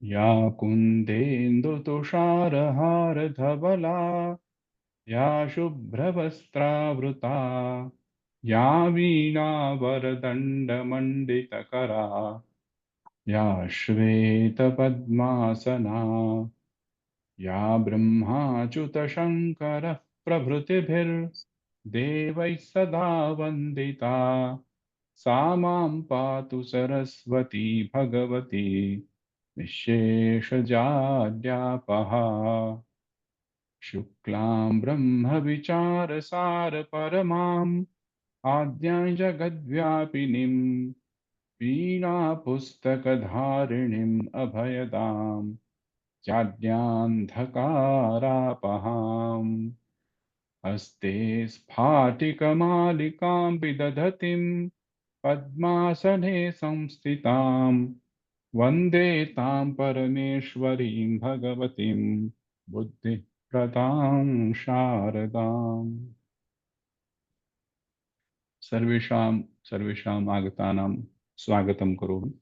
या कुन्देन्दुतुषारहारधवला या शुभ्रवस्त्रावृता या वीणावरदण्डमण्डितकरा या श्वेतपद्मासना या ब्रह्माच्युतशङ्करः प्रभृतिभिर्देवैः सदा वन्दिता सा मां पातु सरस्वती भगवती निःशेषजाड्यापहा। शुक्लां ब्रह्मविचारसारपरमाम् आद्यां जगद्व्यापिनीं वीणापुस्तकधारिणीम् अभयदाम् जाड्यान्धकारापहाम्। हस्ते स्फाटिकमालिकां विदधतीं पद्मासने संस्थितां वन्दे तां परमेश्वरीं भगवतीं बुद्धिप्रदां शारदाम्। सर्वेषां सर्वेषाम् आगतानां स्वागतं करोमि।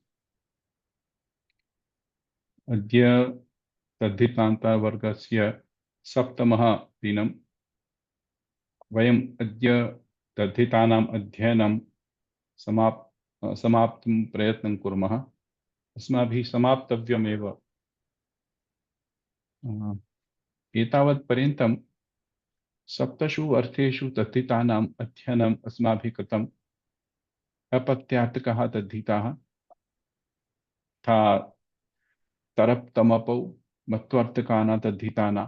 अद्य तद्धितान्तवर्गस्य सप्तमः दिनं। वयम् अद्य तद्धितानाम् अध्ययनं समाप्तुं प्रयत्नं कुर्मः। अस्माभिः समाप्तव्यमेव। एतावत् पर्यन्तं सप्तषु अर्थेषु तद्धितानाम् अध्ययनम् अस्माभिः कृतम्। अपत्यात्तकः तद्धिताः तथा तरप्तमपौ मत्वर्थकानां तद्धितानां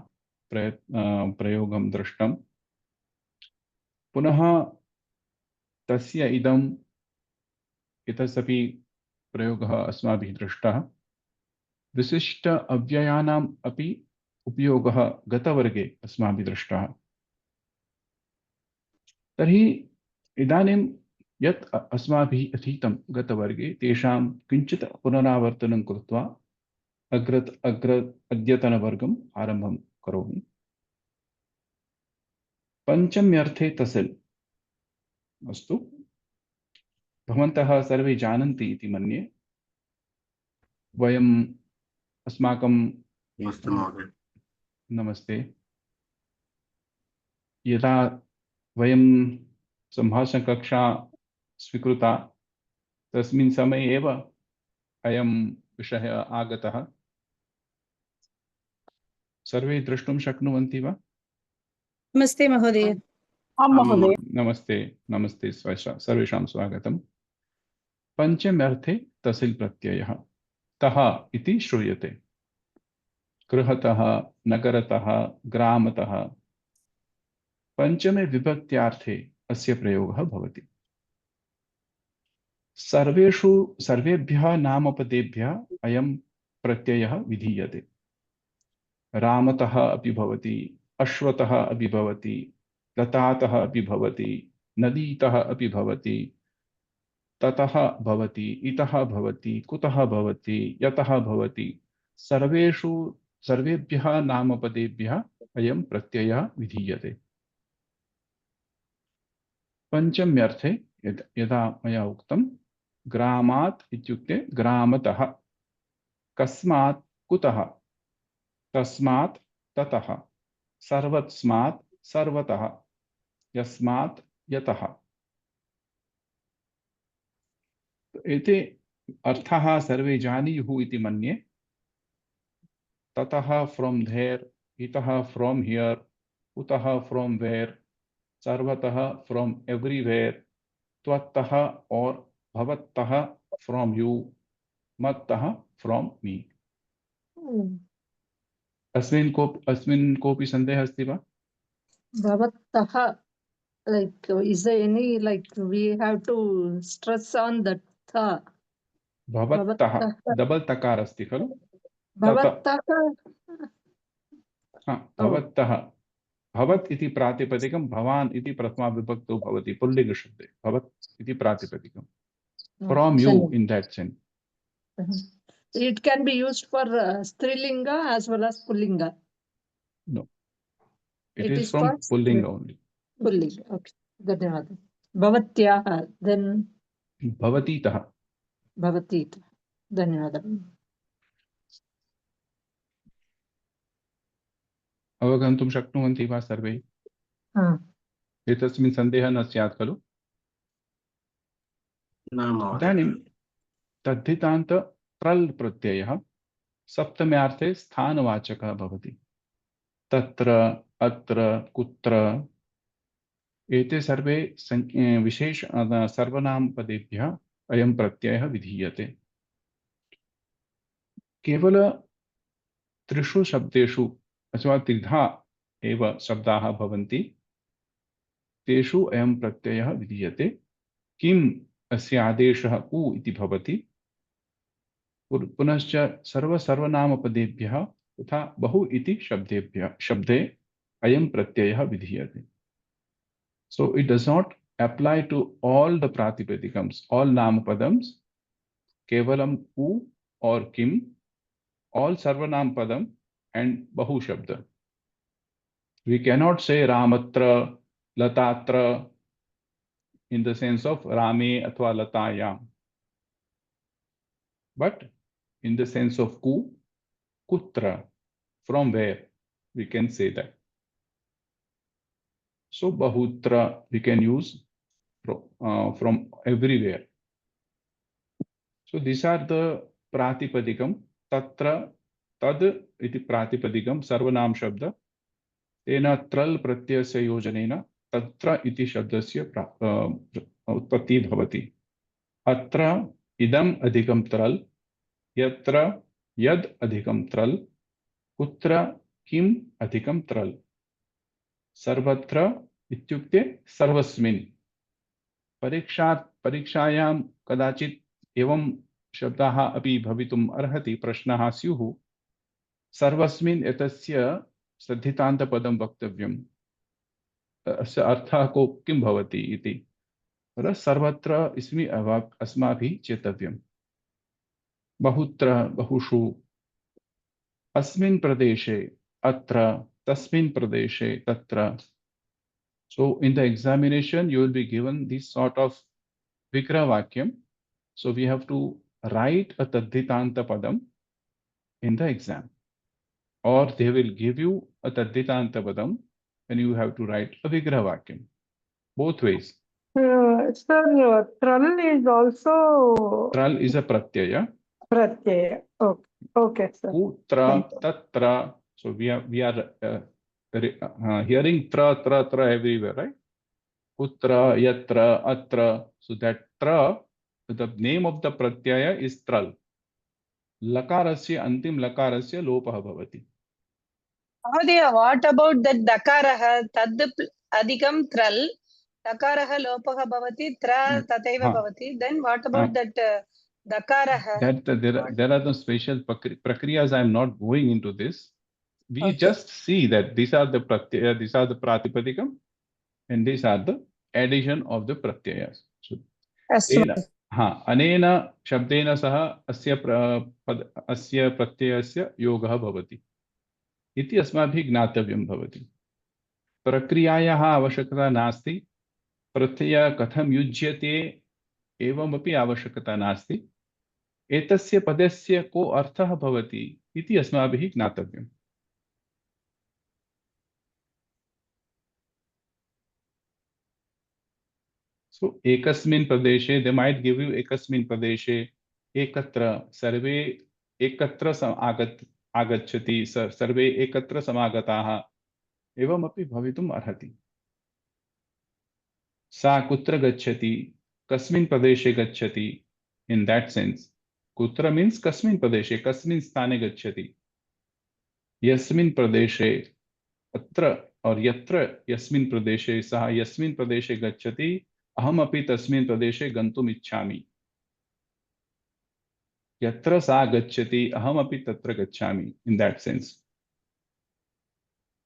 प्रयोगं दृष्टम्। पुनः तस्य इतस्यापि प्रयोगः अस्माभिः दृष्टः। विशिष्ट अव्ययानाम् अपि उपयोगः गतवर्गे अस्माभिः दृष्टः। तर्हि इदानीं यत् अस्माभिः अधीतं गतवर्गे तेषां किञ्चित् पुनरावर्तनं कृत्वा अद्यतनवर्गम् आरम्भं करोमि। पञ्चम्यर्थे तसिल्। अस्तु, भवन्तः सर्वे जानन्ति इति मन्ये। वयम् अस्माकं नमस्ते महोदय। नमस्ते। यदा वयं सम्भाषणकक्षा स्वीकृता तस्मिन् समये एव अयं विषयः आगतः। सर्वे द्रष्टुं शक्नुवन्ति वा? नमस्ते महोदय। आं महोदय। नमस्ते नमस्ते, सर्वेषां स्वागतम्। पञ्चम्यर्थे तसिल् प्रत्ययः तः इति श्रूयते। गृहतः, नगरतः, ग्रामतः। पञ्चमे विभक्त्यार्थे अस्य प्रयोगः भवति। सर्वेभ्यः नामपदेभ्यः अयं प्रत्ययः विधीयते। रामतः अपि भवति, अश्वतः अपि भवति, लतातः अपि भवति, नदीतः अपि भवति, ततः भवति, इतः भवति, कुतः भवति, यतः भवति। सर्वेभ्यः नामपदेभ्यः अयं प्रत्ययः विधीयते। पञ्चम्यर्थे यदा मया उक्तं ग्रामात् इत्युक्ते ग्रामतः, कस्मात् कुतः, तस्मात् ततः, सर्वस्मात् सर्वतः, यस्मात् यतः। एते अर्थाः सर्वे जानीयुः इति मन्ये। ततः फ्रॉम देयर, इतः फ्रॉम हियर, कुतः फ्रॉम वेयर, सर्वतः फ्रॉम एवरीवेयर, त्वत्तः और भवत्तः फ्रॉम यू, मत्तः फ्रॉम मी। अस्मिन् कोऽपि सन्देहः अस्ति वा? भवतः, like, is there any, like, we have to stress on that tha? भवत्तः डबल तकार अस्ति खलु? भवतः। भवत्तः, भवत् इति प्रातिपदिकं, भवान् इति प्रथमा विभक्तौ भवति पुल्लिङ्गशब्दे। भवत् इति प्रातिपदिकं। From you in that sense. It can be used for strilinga as well as pullinga. No, it is from pullinga only. Pullinga. Okay, धन्यवादः। भवत्याः, then भवतीतः। भवतीतः, धन्यवादः। अवगन्तुं शक्नुवन्ति वा सर्वे? एतस्मिन् सन्देहः न स्यात् खलु? न महोदय। इदानीं तद्धितान्त ट्रल् प्रत्ययः सप्तम्यार्थे स्थानवाचकः भवति। तत्र, अत्र, कुत्र एते सर्वे विशेष सर्वनामपदेभ्यः अयं प्रत्ययः विधीयते। केवल त्रिषु शब्देषु अथवा त्रिधा एव शब्दाः भवन्ति, तेषु अयं प्रत्ययः विधीयते। किम् अस्य आदेशः उ इति भवति। पुनश्च सर्वनामपदेभ्यः तथा बहु इति शब्दे अयं प्रत्ययः विधीयते। So it does not apply to all the pratipadikams, all namapadams, kevalam u or kim, all sarvanam padam and bahu shabda. We cannot say ramatra, latatra in the sense of rame athva latayam, but in the sense of ku, kutra, from where we can say that. So bahutra we can use from everywhere. So these are the pratipadikam. Tatra tad iti pratipadikam sarvanam shabda. Tena tral pratyasya yojanena tatra iti shabdasya उत्पत्ति भवति। अत्र इदम अधिकम तृल, यत्र यद अधिकम तृल, कुत्र किम अधिकम तृल, सर्वत्र इत्युक्ते सर्वस्मिन्। परीक्षायां कदाचित् एवं शब्दाः अपि भवितुम् अर्हति, प्रश्नाः स्युः, सर्वस्मिन् एतस्य सद्धितान्तपदं वक्तव्यम्, अस्य अर्थः को किं भवति इति। सर्वत्र इसमें अस्माभिः चेतव्यम्। बहुत्र, बहुषु, अस्मिन् प्रदेशे, अत्र, तस्मिन् प्रदेशे, तत्र. So in the examination you will be given this sort of vigraha vakyam. So we have to write a tadhitanta padam in the exam, or they will give you a tadhitanta padam and you have to write a vigraha vakyam. Both ways. Sir, tral is also... Tral is a pratyaya. Pratyaya. Okay. Okay, sir. Kutra, tatra. So we are hearing tra everywhere, right? Kutra, yatra, atra. So that tra, the name of the pratyaya is tral. Lakarasya antim lakarasya lopah bhavati. Mahodaya, what about that dakarah? Tad adhikam tral, dakarah lopah bhavati, tra tataiva bhavati. Then what about that dakarah? That there are no special prakriyas. I am not going into this. We just see that these are the pratyaya, these are the pratipadikam, and these are the addition of the pratyayas. So, अनेन शब्देन सह अस्य प्रत्ययस्य योगः भवति इति अस्माभिः ज्ञातव्यं भवति। प्रक्रियायाः आवश्यकता नास्ति, प्रत्ययः कथं युज्यते एवमपि आवश्यकता नास्ति, एतस्य पदस्य को अर्थः भवति इति अस्माभिः ज्ञातव्यम्। So ekasmin pradeshe, they might give you ekasmin pradeshe, ekatra, sarve ekatra agacchati, sarve ekatra samagataha, evam api bhavitum arhati. Sa kutra gacchati, kasmin pradeshe gacchati. In that sense, kutra means kasmin pradeshe, kasmin sthane gacchati. Yasmin pradeshe, atra or yatra yasmin pradeshe, saha yasmin pradeshe gacchati. अहम अपि तस्मिन् प्रदेशे गन्तुम् इच्छामि। यत्र सा गच्छति अहम अपि तत्र गच्छामि. In that sense.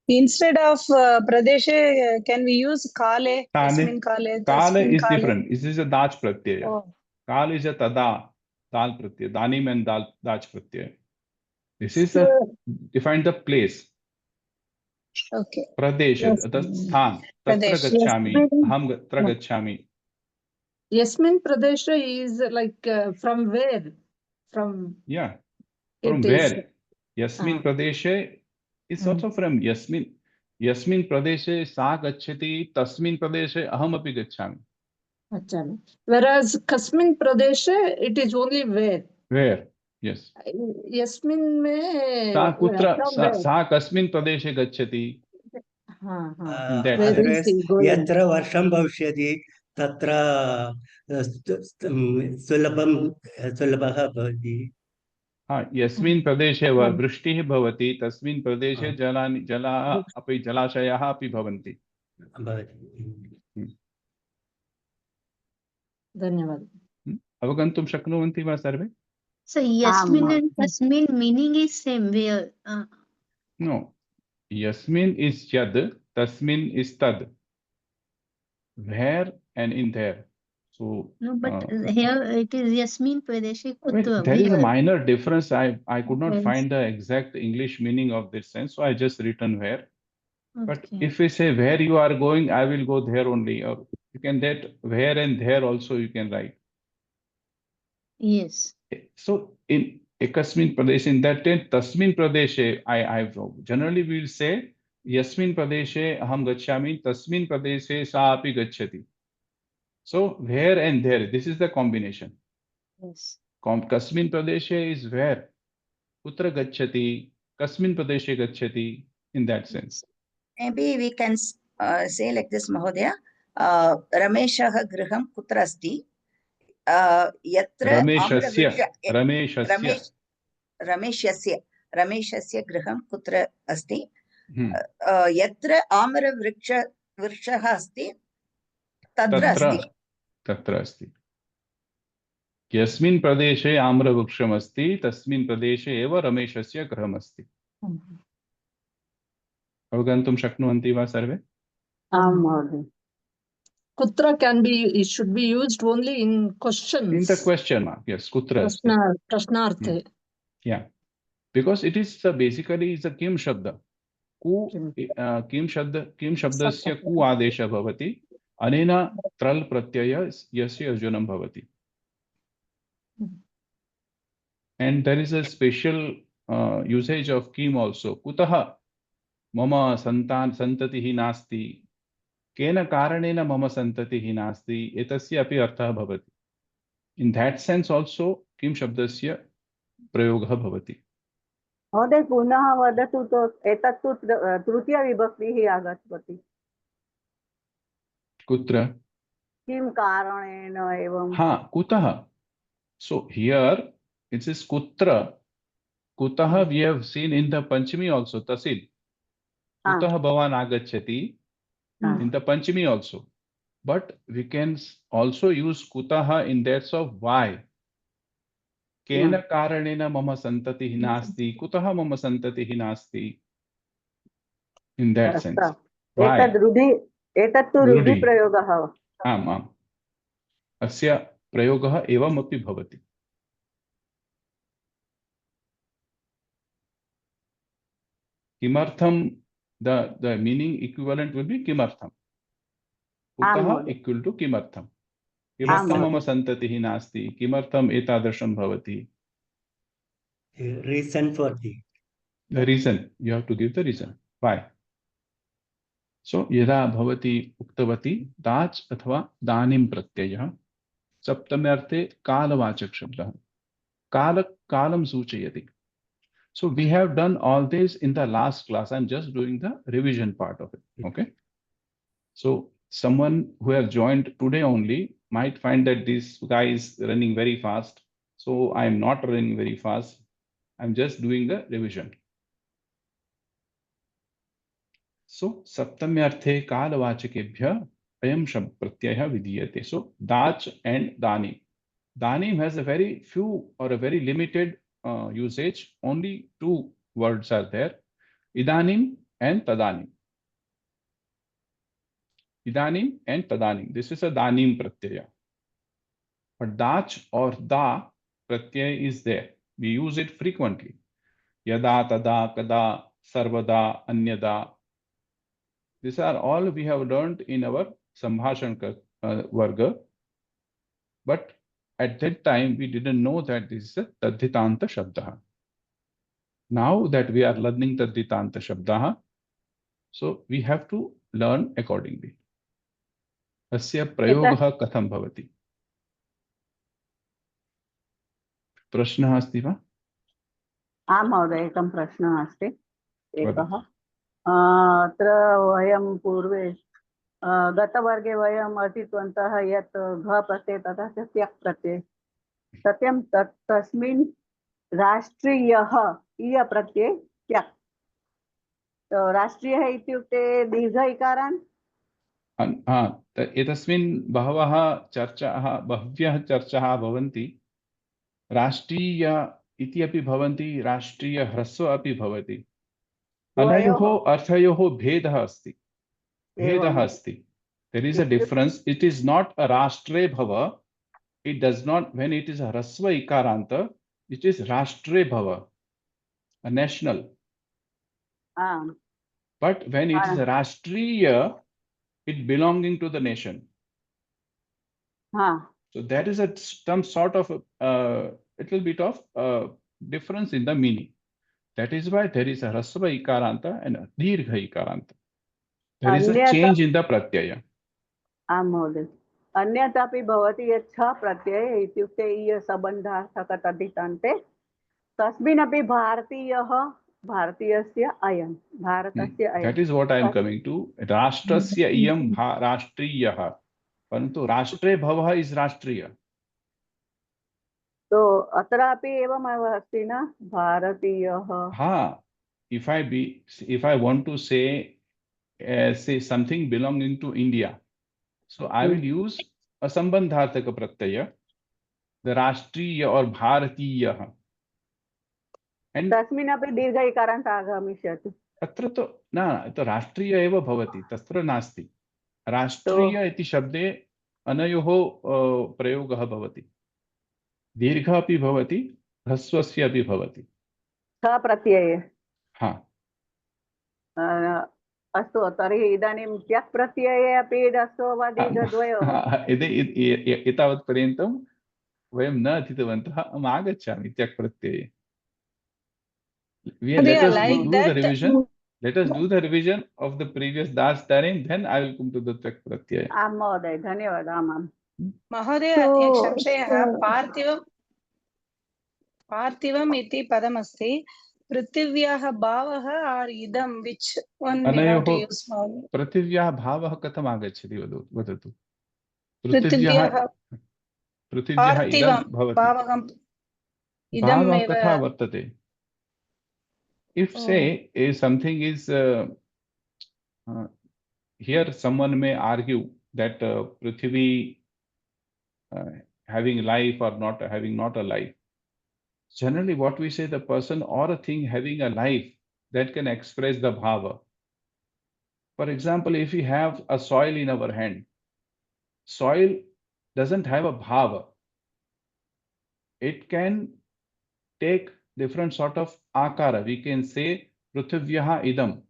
Instead of pradeshe, can we use kale? Kale, kale is different. This is a dach pratyaya. Oh. Kal is a tada, dal pratyaya. Danim and dach pratyaya. This is a define the place. Okay. Pradesh, the sthan. Tatra gacchami, aham tatra gacchami. Yasmin Pradesha is like from where? From yeah, from where? Yasmin Pradeshe, It's also from Yasmin. Yasmin Pradeshe sa gacchati, tasmin Pradeshe aham api gacchami. Achami. Whereas Kasmin Pradeshe, it is only where. Where? Yes. Yasmin में Sa kutra, from where? sa kasmin Pradeshe gacchati. हाँ, हाँ. In that Where sense. is he going? यत्र वर्षं भविष्यति तत्र सुलभः भवति हाँ, यस्मिन् प्रदेशे वृष्टिः भवति तस्मिन् प्रदेशे जलाः अपि जलाशयाः अपि भवन्ति. धन्यवादः. अवगन्तुं शक्नुवन्ति वा सर्वे? So Yasmin and Tasmin meaning is same where. No. Yasmin is yad, tasmin is tad. Where and in there. So No, but here it is Yasmin Pradeshe Kutra. there is a where. minor difference. I could not Yes. find the exact English meaning of this sense, so I just written where. But Okay. if we say where you are going, I will go there only. Or you can that where and there also you can write. Yes. So in Ekasmin Pradesh, in that tense, Tasmin Pradeshe, I generally we will say Yasmin Pradeshe aham gacchami, Tasmin Pradeshe sa api gacchati. So where and there, this is the combination. Yes. Kasmin Pradeshe is where. Kutra gacchati, Kasmin Pradeshe gacchati, in that sense. Maybe we can say like this, Mahodaya. Rameshah griham kutra asti. Yatra Rameshasya griham kutra asti. Yatra amara vrikshah asti. Tatra asti. Yasmin Pradeshe amra vriksham asti, tasmin Pradeshe eva Rameshasya griham asti. अवगन्तुं शक्नुवन्ति वा सर्वे? Kutra can be, it should be used only in questions. In the question mark, yes, kutra asti. Prashnarthe. Yeah, because it is basically is a kim shabda. Ku kim shabdasya ku adesha bhavati. Anena tral pratyaya yasya arjunam bhavati. And there is a special usage of kim also. Kutaha mama santatihi nasti. Kena karanena mama santatihi nasti. Etasya api artha bhavati. In that sense also kim shabdasya प्रयोगः भवति. महोदय पुनः वदतु तो एतत्तु तृतीया विभक्तिः आगच्छति. कुत्र? किं कारणेन एवं. हाँ, कुतः. So here it is kutra. Kutah we have seen in the Panchami also, tasil. Kutah bhavan agacchati in the Panchami also. But we can also use kutah in that of why. केन कारणेन मम सन्ततिः नास्ति, कुतः मम सन्ततिः नास्ति. In that sense. एतत्तु रूढिप्रयोगः. आम् आम्. अस्य प्रयोगः एवमपि भवति. किमर्थं the meaning equivalent will be किमर्थं. कुतः equal to किमर्थं. किमर्थं मम सन्ततिः नास्ति, किमर्थम् एतादृशं भवति. Reason for the reason you have to give the reason why. So यदा भवती उक्तवती दाच अथवा दानिं प्रत्ययः सप्तमे अर्थे कालवाचक शब्दः कालं सूचयति. So we have done all this in the last class. I'm just doing the revision part of it. Okay. So someone who has joined today only might find that this guy is running very fast. So I'm not running very fast. I'm just doing the revision. So saptamyarthe kalavachakebhya ayam shab pratyaya vidiyate. So dach and danim. Danim has a very few or a very limited usage. Only two words are there. Idanim and tadanim. Idanim and tadanim. This is a danim pratyaya. But dach or da pratyaya is there. We use it frequently. Yada, tada, kada, sarvada, anyada. These are all we have learned in our Sambhashan Varga. But at that time, we didn't know that this is a Tadhitanta Shabda. Now that we are learning the Dritanta Shabdaha, so we have to learn accordingly. Asya prayogah katham bhavati? प्रश्नः अस्ति वा? आम् महोदय, एकः प्रश्नः अस्ति एकः। वदतु। अत्र वयं पूर्वे गतवर्गे वयम् अधीतवन्तः यत् घ प्रत्यय तथा च त्यक् प्रत्यय, सत्यं तस्मिन् राष्ट्रियः इय प्रत्यय त्यक्। राष्ट्रियः इत्युक्ते दीर्घ इकारान्। एतस्मिन् बह्व्यः चर्चाः भवन्ति। राष्ट्रीय इति अपि भवन्ति, राष्ट्रीय ह्रस्व अपि भवति। अनयोः अर्थयोः भेदः अस्ति। There is a difference. It is not a rashtre bhava. It does not, when it is a hrasva ikaranta, it is rashtre bhava, a national. But when it is a rashtriya, it belonging to the nation. So there is some sort of little bit of difference in the meaning. That is why there is a hrasva ikaranta and a dirgha ikaranta. There is a change in the pratyaya. आम् महोदय, अन्यथापि भवति यत् छ प्रत्यय इत्युक्ते इय सम्बन्धार्थक तद्धितान्ते तस्मिन्नपि भारतीयः भारतीयस्य अयं भारतस्य अयं. That is what I am coming to. Rashtrasya iyam rashtriyah. परन्तु राष्ट्रे भवः is राष्ट्रीय. तो अत्रापि एवमेव अस्ति न भारतीयः. हाँ, if I want to say something belonging to India, so I will use a sambandharthaka pratyaya, the rashtriya or bharatiyah. And तस्मिन्नपि दीर्घ इकारान्त आगमिष्यति. तत्र तु न, तो राष्ट्रीय एव भवति, तत्र नास्ति. राष्ट्रीय इति शब्दे अनयोः प्रयोगः भवति. दीर्घ अपि भवति, ह्रस्वस्य अपि भवति. छ प्रत्यये. हा. अस्तु, तर्हि इदानीं त्यक् प्रत्यये अपि ह्रस्व वा दीर्घद्वयोः. एतावत् पर्यन्तं वयं न अधीतवन्तः. अहम् आगच्छामि त्यक् प्रत्यये. Let us do the revision of the previous das tarim, then I will come to the tyak pratyaya. आम् महोदय, धन्यवादः. आम् महोदय, एक संशयः। पार्थिवम् इति पदमस्ति, पृथिव्याः भावः और इदं, which one we have to use? पृथिव्याः भावः कथम् आगच्छति वदतु। पृथिव्याः इदं भवति। भावः कथा वर्तते? If say something is here, someone may argue that Prithvi having life or not having not a life. Generally, what we say, the person or a thing having a life, that can express the bhava. For example, if we have a soil in our hand, soil doesn't have a bhava. It can take different sort of akara. We can say prithivyaha idam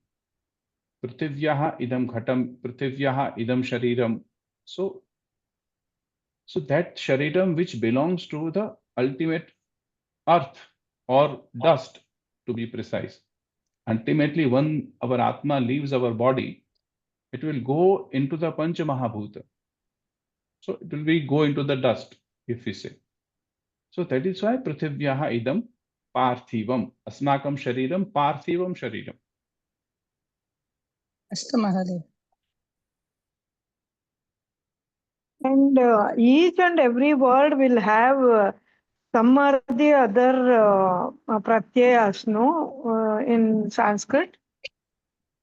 ghatam, prithivyaha idam shariram. So that shariram which belongs to the ultimate earth or dust, to be precise. Ultimately, when our atma leaves our body, it will go into the pancha mahabhuta. So it will go into the dust, if we say. So that is why prithivyaha idam parthivam, asmakam shariram parthivam shariram. अस्तु महोदय. And each and every word will have some or the other pratyayas, no, in Sanskrit.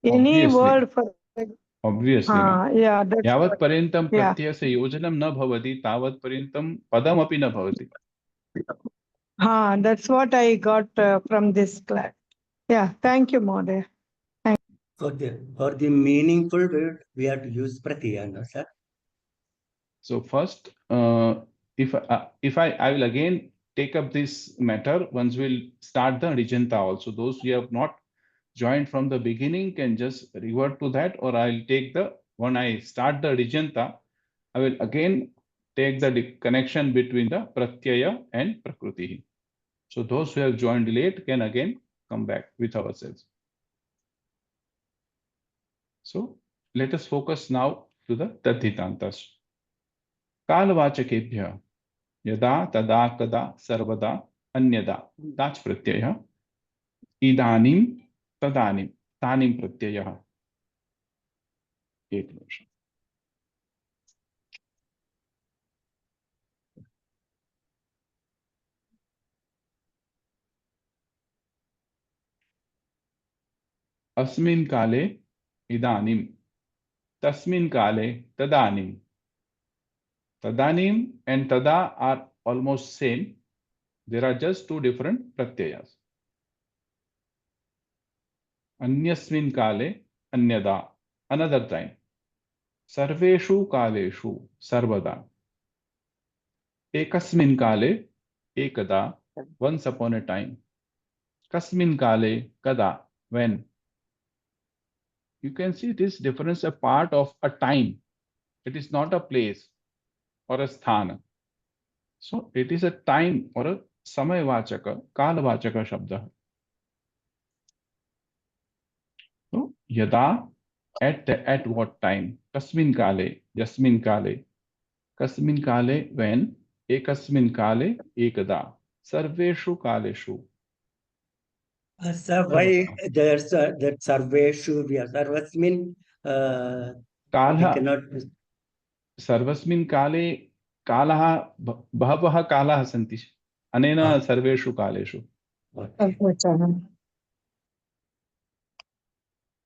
Any word for. Obviously. Yeah, that's यावत् पर्यन्तं प्रत्ययस्य योजनं न भवति तावत् पर्यन्तं पदमपि न भवति. That's what I got from this class. Yeah, thank you, Mohdaya. For the meaningful word, we have to use pratyaya, no, sir? So first, if I will again take up this matter once we'll start the Rijanta also. Those who have not joined from the beginning can just revert to that, or I'll take when I start the Rijanta, I will again take the connection between the Pratyaya and Prakriti. So those who have joined late can again come back with ourselves. So let us focus now to the tadhitantas. Kalvachakebhya yada tada kada sarvada anyada tach pratyaya idanim tadanim tanim pratyaya. एक निमिष. अस्मिन् काले इदानीं, तस्मिन् काले तदानीं. Tadanim and tada are almost same. There are just two different pratyayas. Anyasmin kale anyada, another time. Sarveshu kaleshu sarvada. Ekasmin kale ekada, once upon a time. Kasmin kale kada, when. You can see this difference a part of a time. It is not a place or a sthana. So it is a time or a samayvachaka, kalvachaka shabda. So yada, at what time? Kasmin kale, yasmin kale. Kasmin kale, when. Ekasmin kale, ekada. Sarveshu kaleshu. Sir, why there's that sarveshu we are sarvasmin? We Kalha. cannot. सर्वस्मिन् काले कालः बहवः कालाः सन्ति अनेन सर्वेषु कालेषु.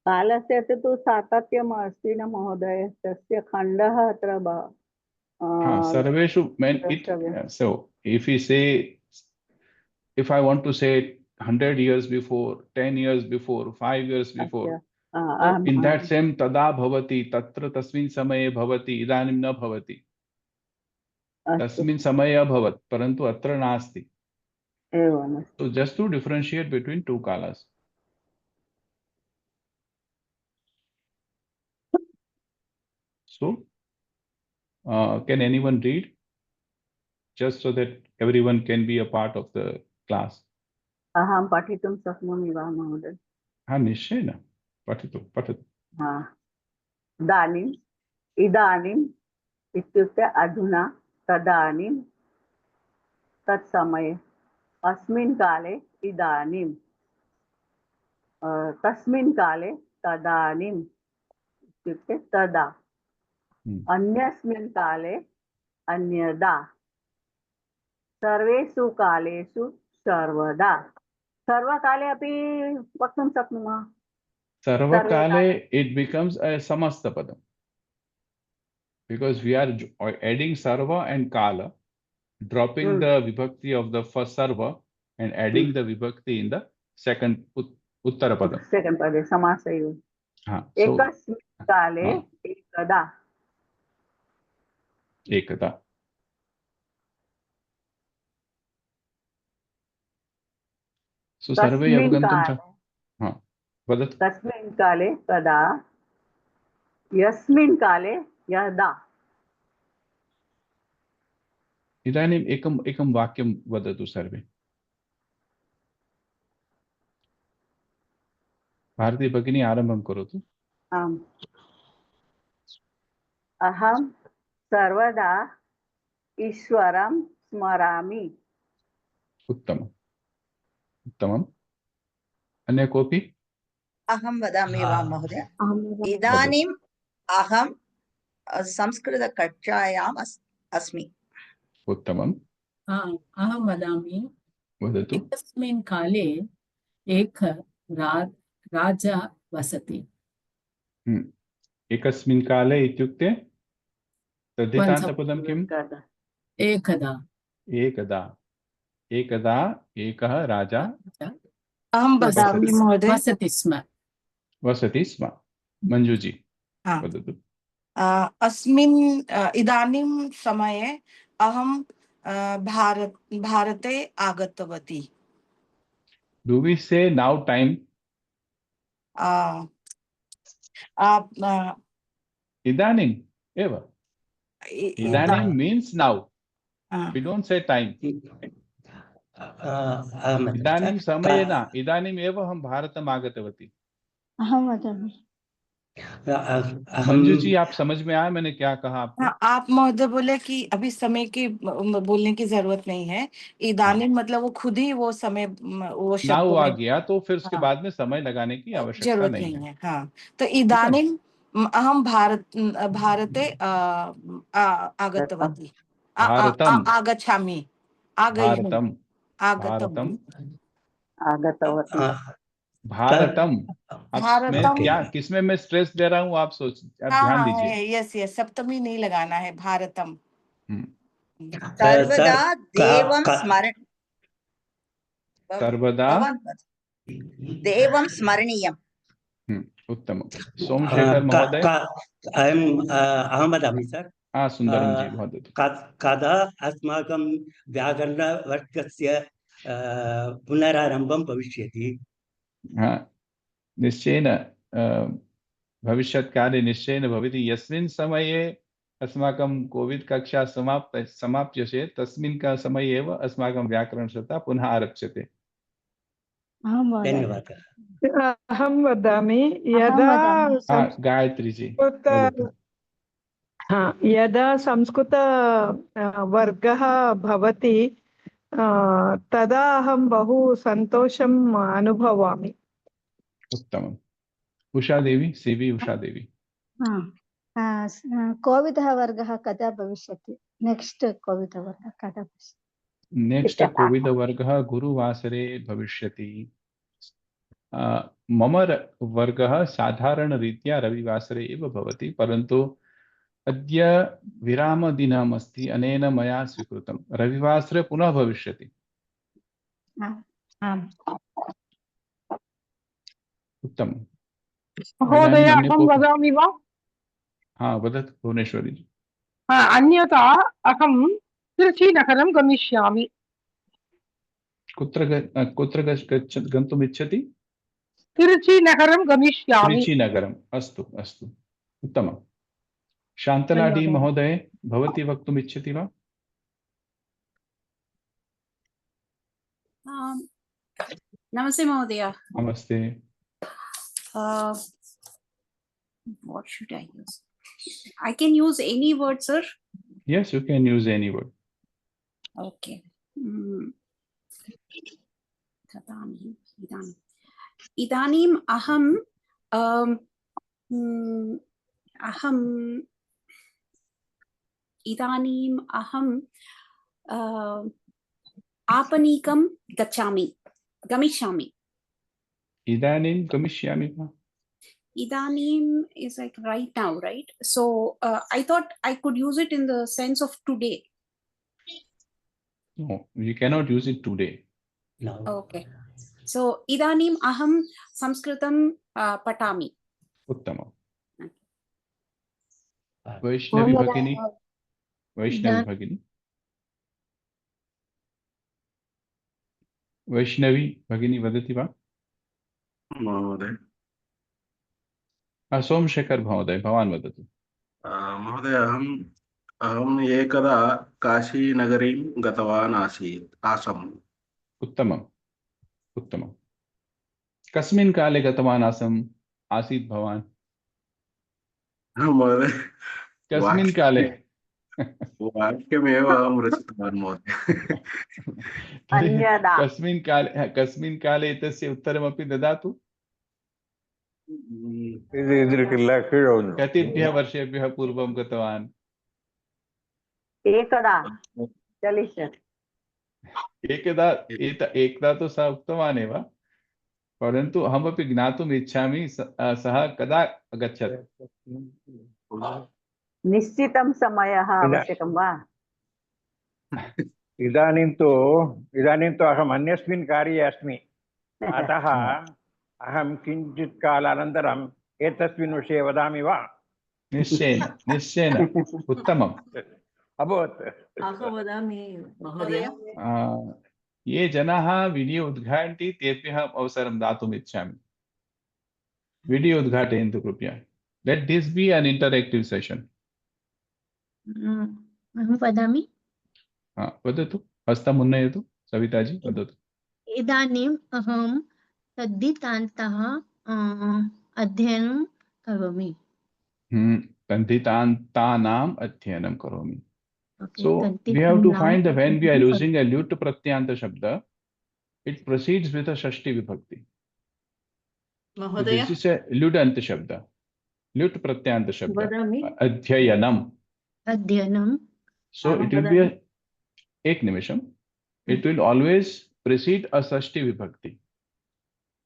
कालस्य तु सातत्यम् अस्ति न महोदय, तस्य खण्डः अत्र सर्वेषु so if we say, if I want to say 100 years before, 10 years before, 5 years before, in that same tada bhavati, tatra tasmin samaye bhavati, idanim na bhavati. Tasmin samaye abhavat, parantu atra nasti. So just to differentiate between two kalas. So can anyone read? Just so that everyone can be a part of the class. अहं पठितुं शक्नोमि वा महोदय? हाँ निश्चयेन पठतु पठतु. इदानीम्, इदानीम् इत्युक्ते अधुना, तदानीं तत्समये, अस्मिन् काले इदानीं, तस्मिन् काले तदानीं इत्युक्ते तदा, अन्यस्मिन् काले अन्यदा, सर्वेषु कालेषु सर्वदा. सर्वकाले अपि वक्तुं शक्नुमः. Sarvakale, it becomes a samasta padam. Because we are adding sarva and kala, dropping the vibhakti of the first sarva and adding the vibhakti in the second uttara padam. Second pade, समासयोः. So, एकस्मिन् काले एकदा. ekada. So sarve avgantam cha. हाँ वदतु. तस्मिन् काले कदा, यस्मिन् काले यदा. इदानीम् एकं वाक्यं वदतु सर्वे. भारती भगिनी आरम्भं करोतु. आम्. अहं सर्वदा ईश्वरं स्मरामि. उत्तमम् उत्तमम्. अन्य कोऽपि? अहं वदामि वा महोदय? इदानीम् अहं संस्कृतकक्षायाम् अस्मि. उत्तमम्. अहं वदामि. वदतु. एकस्मिन् काले एक राजा वसति. एकस्मिन् काले इत्युक्ते तद्धितान्तपदं किम्? एकदा. एकदा. एकदा एकः राजा अहं वदामि महोदय. वसति स्म. वसति स्म. मञ्जुजी वदतु. अस्मिन् इदानीं समये अहं भारते आगतवती. Do we say now time? Idanim eva. Idanim means now. We don't say time. इदानीं समये न, इदानीम् एव अहं भारतम् आगतवती। अहं वदामि। मंजू जी, आप समझ में आया मैंने क्या कहा आपको? हाँ, आप महोदय बोले कि अभी समय की बोलने की जरूरत नहीं है। इदानीं मतलब वो खुद ही वो समय वो ना शब्द वो आ में गया तो फिर उसके हाँ, बाद में समय लगाने की आवश्यकता जरूरत नहीं नहीं है। है। हाँ, तो ठीक है। इदानीं अहं भारते आगतवती भारतम, आगच्छामि आगई हूँ भारतम, आगतम भारतम, आगतवती। भारतम। अब मैं भारतम। क्या, किसमें मैं स्ट्रेस दे रहा हूँ, आप हाँ ध्यान हाँ, दीजिए। यस सप्तमी नहीं लगाना है, भारतम। सर्वदा देवं स्मरण सर्वदा भवान् वद। देवं स्मरणीयम्। उत्तमं। सोमशेखर महोदय। अहं वदामि सर्। सुन्दरं जी वदतु। कदा अस्माकं व्याकरणवर्गस्य पुनरारम्भं भविष्यति? निश्चयेन भविष्यत्काले निश्चयेन भवति। यस्मिन् समये अस्माकं कोविड् कक्षा समाप्यते तस्मिन् समये एव अस्माकं व्याकरणशास्त्रं पुनः आरप्स्यते। धन्यवादः। अहं वदामि। यदा गायत्री जी यदा संस्कृत वर्गः भवति तदा अहं बहु सन्तोषम् अनुभवामि। उत्तमम्। उषा देवी, सीवी उषा देवी। कोविदः वर्गः कदा भविष्यति? नेक्स्ट् कोविदः वर्गः कदा भविष्यति? नेक्स्ट् कोविद वर्गः गुरुवासरे भविष्यति। मम वर्गः साधारणरीत्या रविवासरे एव भवति, परन्तु अद्य विरामदिनम् अस्ति, अनेन मया स्वीकृतं। रविवासरे पुनः भविष्यति। उत्तमम्। महोदय, अहं वदामि वा? वदतु भुवनेश्वरी जी। अन्यथा अहं तिरुचिनगरं गमिष्यामि। कुत्र गन्तुम् इच्छति? तिरुचिनगरं गमिष्यामि। तिरुचिनगरम्। अस्तु अस्तु, उत्तमम्। शान्तला डी महोदय, भवती वक्तुम् इच्छति वा? नमस्ते महोदय। नमस्ते। What should I use? I can use any word, sir. Yes, you can use any word. Okay. इदानीम् अहम् आपणिकं गमिष्यामि। इदानीं गमिष्यामि वा? Idanim is like right now, right? So I thought I could use it in the sense of today. No, you cannot use it today. No. Okay. So idanim aham sanskritam patami. उत्तमम्। वैष्णवी भगिनी, वैष्णवी भगिनी, वैष्णवी भगिनी वदति वा? महोदय। सोमशेखर महोदय, भवान् वदतु। महोदय, अहम् एकदा काशीनगरीं गतवान् आसम्। उत्तमम् उत्तमम्। कस्मिन् काले गतवान् आसीत् भवान्? महोदय, कस्मिन् काले? वाक्यमेव अहं रचितवान् महोदय। कस्मिन् काले एतस्य उत्तरमपि ददातु। कतिभ्यः वर्षेभ्यः पूर्वं गतवान्? एकदा चलिष्यति। एकदा तो सः उक्तवान् एव, परन्तु अहमपि ज्ञातुम् इच्छामि सः कदा अगच्छत्? निश्चितं समयः आवश्यकं वा? इदानीं तु अहम् अन्यस्मिन् कार्ये अस्मि, अतः अहं किञ्चित् कालानन्तरम् एतस्मिन् विषये वदामि वा? निश्चयेन निश्चयेन, उत्तमम्। अभवत्। अहं वदामि महोदय। ये जनाः वीडियो उद्घाटन्ति तेभ्यः अवसरं दातुम् इच्छामि। वीडियो उद्घाटयन्तु कृपया। Let this be an interactive session. अहं वदामि। वदतु, हस्तम् उन्नयतु। सविता जी वदतु। इदानीम् अहं तद्धितान्तः अध्ययनं करोमि। तद्धितान्तानाम् अध्ययनं करोमि. Okay, So we have to find the when we are using a lut pratyanta shabda, it proceeds with a shashti vibhakti. So this is a ludant shabda. Lut pratyanta shabda. Adhyayanam. अध्ययनं. So it will be a ek nimisham. It will always precede a shashti vibhakti.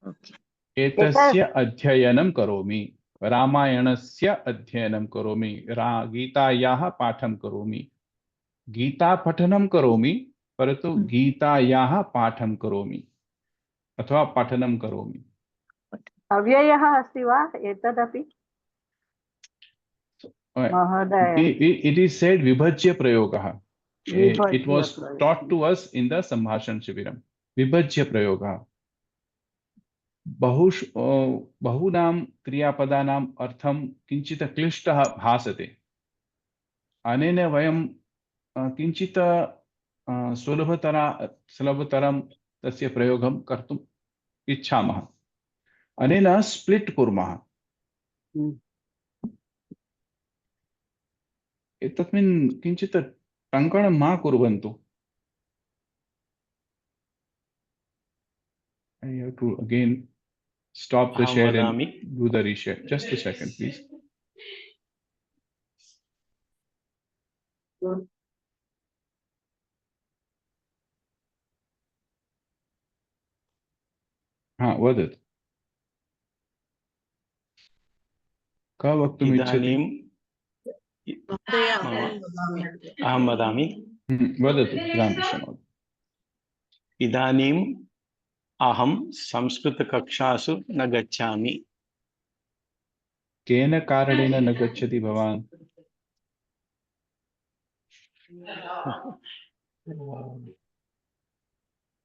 Okay. एतस्य अध्ययनं करोमि. रामायणस्य अध्ययनं करोमि. गीतायाः पाठं करोमि. गीता पठनं करोमि परन्तु गीतायाः पाठं करोमि अथवा पठनं करोमि. अव्ययः अस्ति वा एतदपि महोदय? It is said vibhajya prayogah. It was taught to us in the Sambhashan Shibiram. Vibhajya prayogah. बहूनां क्रियापदानाम् अर्थं किञ्चित् क्लिष्टः भासते. अनेन वयं किञ्चित् सुलभतरं तस्य प्रयोगं कर्तुम् इच्छामः. अनेन स्प्लिट् कुर्मः. एतस्मिन् किञ्चित् टङ्कणं मा कुर्वन्तु. I have to again stop the share and do the reshare. Just a second, please. हाँ वदतु. का वक्तुम् इच्छति? अहं वदामि. वदतु रामकृष्ण. इदानीम् अहं संस्कृतकक्षासु न गच्छामि. केन कारणेन न गच्छति भवान्?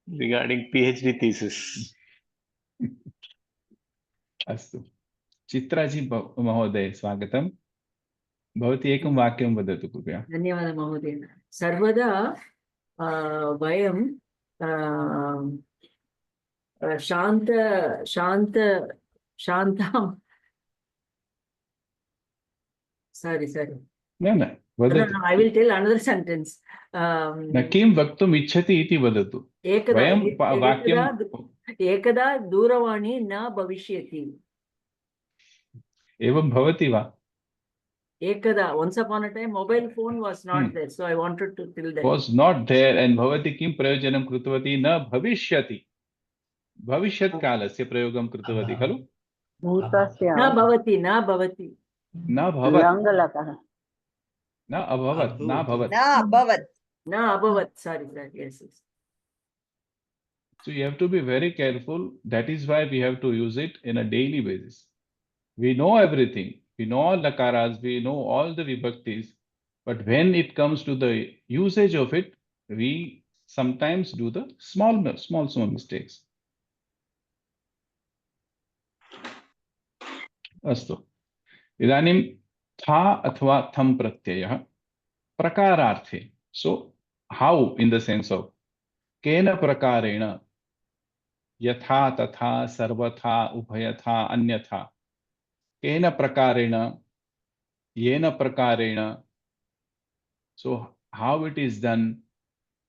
Regarding PhD thesis. अस्तु. चित्राजी महोदय स्वागतम्. भवती एकं वाक्यं वदतु कृपया. धन्यवादः महोदय. सर्वदा वयं शान्तां sorry न वदतु. I will tell another sentence. न किं वक्तुम् इच्छति इति वदतु. वयं वाक्यं एकदा दूरवाणी न भविष्यति. एवं भवति वा? एकदा once upon a time mobile phone was not there, so I wanted to tell that. Was not there and भवती किं प्रयोजनं कृतवती? न भविष्यति. भविष्यत् कालस्य प्रयोगं कृतवती खलु? भूतस्य न भवति न भवति न भवत् लङ्लकः न अभवत् न भवत् न अभवत्. Sorry, yes. So you have to be very careful. That is why we have to use it in a daily basis. We know everything. We know all lakaras. We know all the vibhaktis. But when it comes to the usage of it, we sometimes do the small mistakes. अस्तु. इदानीं था अथवा थम प्रत्ययः प्रकारार्थे. So how in the sense of केन प्रकारेण यथा तथा सर्वथा उभयथा अन्यथा केन प्रकारेण येन प्रकारेण. So how it is done,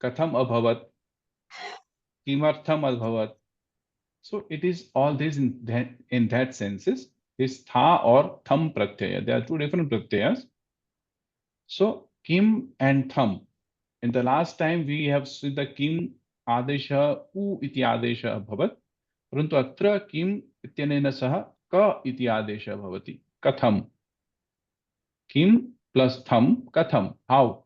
katham abhavat, kimartham abhavat. So it is all this in that senses. This tha or tham pratyaya. There are two different pratyayas. So kim and tham. In the last time we have seen the kim adesha u iti adesha bhavat. Paruntu atra kim ityanena saha ka iti adesha bhavati. Katham. Kim plus tham katham. How?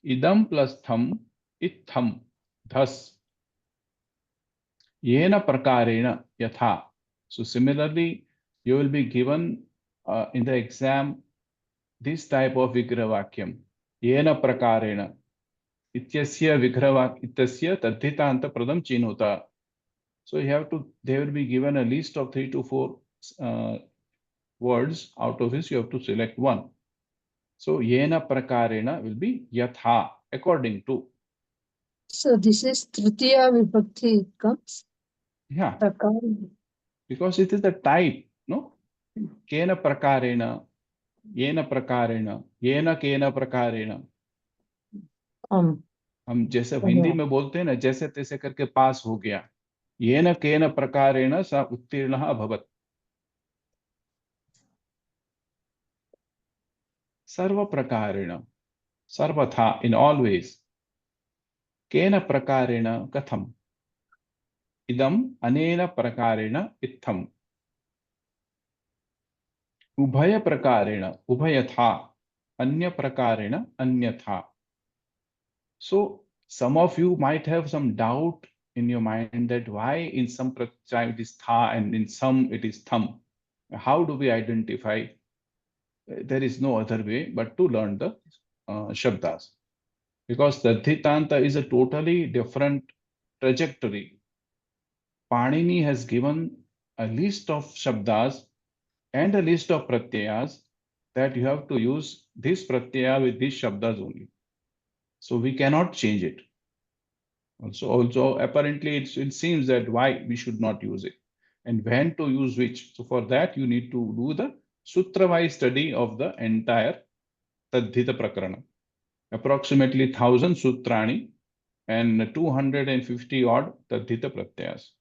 Idam plus tham itham. Thus. Yena prakarena yatha. So similarly, you will be given in the exam this type of vigrahavakyam. Yena prakarena. Ityasya vigrahavakyasya tadhitanta pradam chinuta. So you have to, they will be given a list of 3 to 4 words. Out of this, you have to select one. So yena prakarena will be yatha, according to. So this is Tritiya Vibhakti it comes. Yeah, Prakara. because it is the type, no? Kena prakarena, yena prakarena, yena kena prakarena. हम जैसे हिंदी में बोलते हैं ना, जैसे तैसे करके पास हो गया, येन केन प्रकारेण स उत्तीर्णः अभवत्। सर्व प्रकारेण, सर्वथा, in all ways. केन प्रकारेण कथम, इदम अनेन प्रकारेण इत्थम। उभय प्रकारेण उभयथा, अन्य प्रकारेण अन्यथा. So some of you might have some doubt in your mind that why in some pratyaya it is tha and in some it is tham. How do we identify? There is no other way but to learn the shabdas, because the Tadhitanta is a totally different trajectory. Panini has given a list of shabdas and a list of pratyayas that you have to use this pratyaya with these shabdas only. So we cannot change it. Also apparently it seems that why we should not use it and when to use which. So for that you need to do the sutra-wise study of the entire Tadhita Prakarana. Approximately 1000 sutrani and 250 odd Tadhita Pratyayas.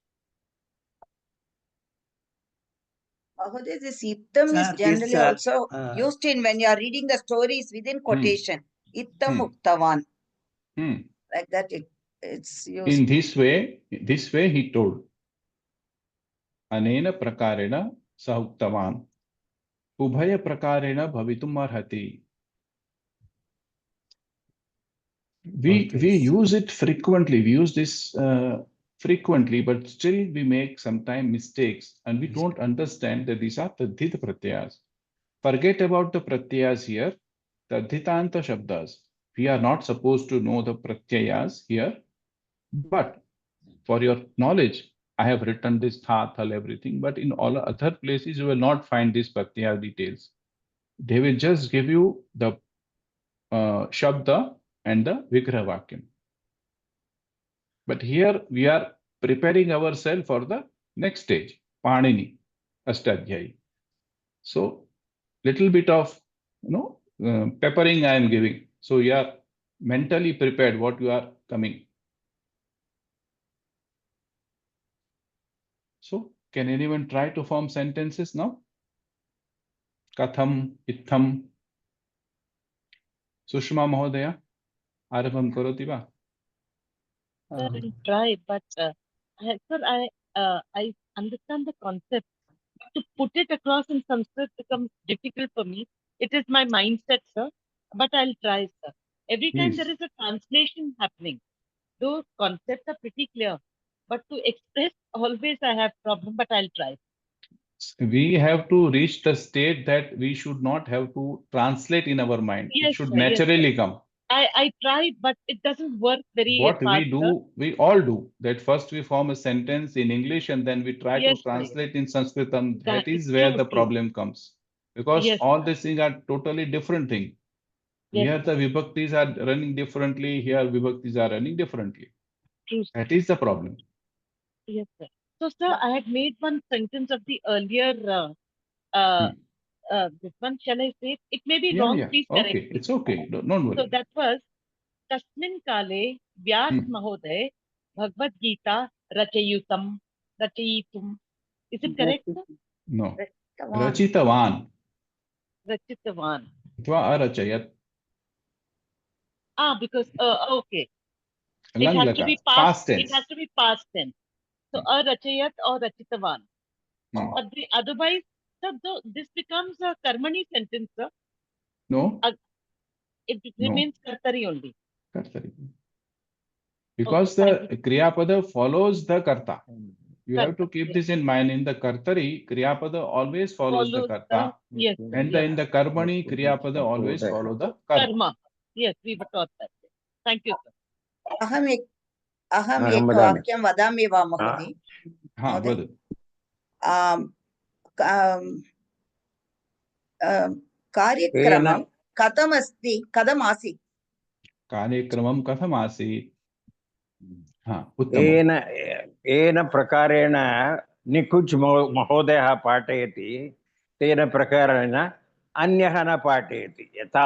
Mahoday, this ittam is generally also used in when you are reading the stories within quotation. Ittam uktavan. Like that it's used. In this way he told. Anena prakarena sa uktavan. Ubhaya prakarena bhavitum arhati. We use it frequently. We use this frequently, but still we make sometimes mistakes and we don't understand that these are Tadhita Pratyayas. Forget about the Pratyayas here. Tadhitanta Shabdas. We are not supposed to know the Pratyayas here, but for your knowledge, I have written this tha, thal, everything, but in all other places you will not find these Pratyaya details. They will just give you the Shabda and the Vigraha Vakyam. But here we are preparing ourselves for the next stage, Panini, Ashtadhyayi. So little bit of peppering I am giving. So you are mentally prepared what you are coming. So can anyone try to form sentences now? Katham, Itham. Sushma Mahodaya, Arabham Karoti va? Sir, I'll try, but sir, I understand the concept. To put it across in Sanskrit becomes difficult for me. It is my mindset, sir, but I'll try, sir. Every time Please. there is a translation happening, those concepts are pretty clear, but to express always I have problem, but I'll try. We have to reach the state that we should not have to translate in our mind. Yes, It should sir, yes, naturally sir. come. I tried, but it doesn't work very What fast, we do, we all do that. First we form a sentence in English and then we try Yes, to sir, yes. translate in Sanskritam. That is True, where the true. problem comes, because Yes, all sir. these things are totally different things. Yes, Here the vibhaktis are running differently. Here vibhaktis are running differently. True, sir. That is the problem. Yes, sir. So, sir, I had made one sentence of the earlier, this one, shall I say it? It may be wrong, Yeah. please correct Okay, me. it's okay. Don't So worry. that was, Tasmin Kale, Vyas Mahoday, Bhagavad Gita, Rachayutam, Rachayitum. Is it correct, sir? No. Rachitavan. Rachitavan. Rachitavan. Atva arachayat. Because, okay. It Lang has to be laka. past, Past it tense. has to be past tense. So, Rachayat or Rachitavan. But otherwise, sir, this becomes a Karmani sentence, sir. No. It No. remains Kartari only. Kartari. Because the Kriyapada follows the Karta. You have to keep this in mind. In the Kartari, Kriyapada always follows the Karta. Yes, And yes. in the Karmani, Kriyapada always follow the Karma. Karma. Yes, we were taught that. Thank you, sir. Aham अहं ek वदामि. vakyam vadami va Mahoday. हाँ वद. कार्यक्रमं कथमस्ति कथम् आसीत् कार्यक्रमं कथम् आसीत् येन प्रकारेण निकुञ्ज महोदयः पाठयति तेन प्रकारेण अन्यः न पाठयति। यथा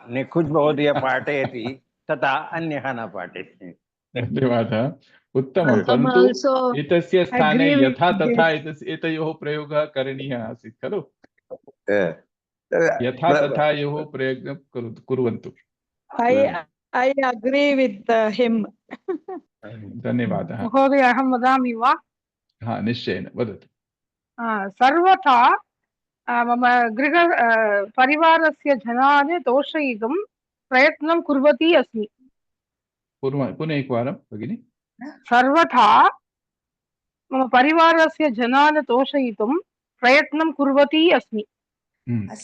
निकुञ्ज महोदय पाठयति तथा अन्यः न पाठयति। धन्यवादः, उत्तमं। परन्तु एतस्य स्थाने यथा तथा एतयोः प्रयोगः करणीयः आसीत् खलु। यथा तथा योः प्रयोगं कुर्वन्तु। I agree with him. धन्यवादः महोदय, अहं वदामि वा? हा, निश्चयेन वदतु। सर्वथा मम परिवारस्य जनान् तोषयितुं प्रयत्नं कुर्वती अस्मि। पुनः एकवारं भगिनि। सर्वथा मम परिवारस्य जनान् तोषयितुं प्रयत्नं कुर्वती अस्मि।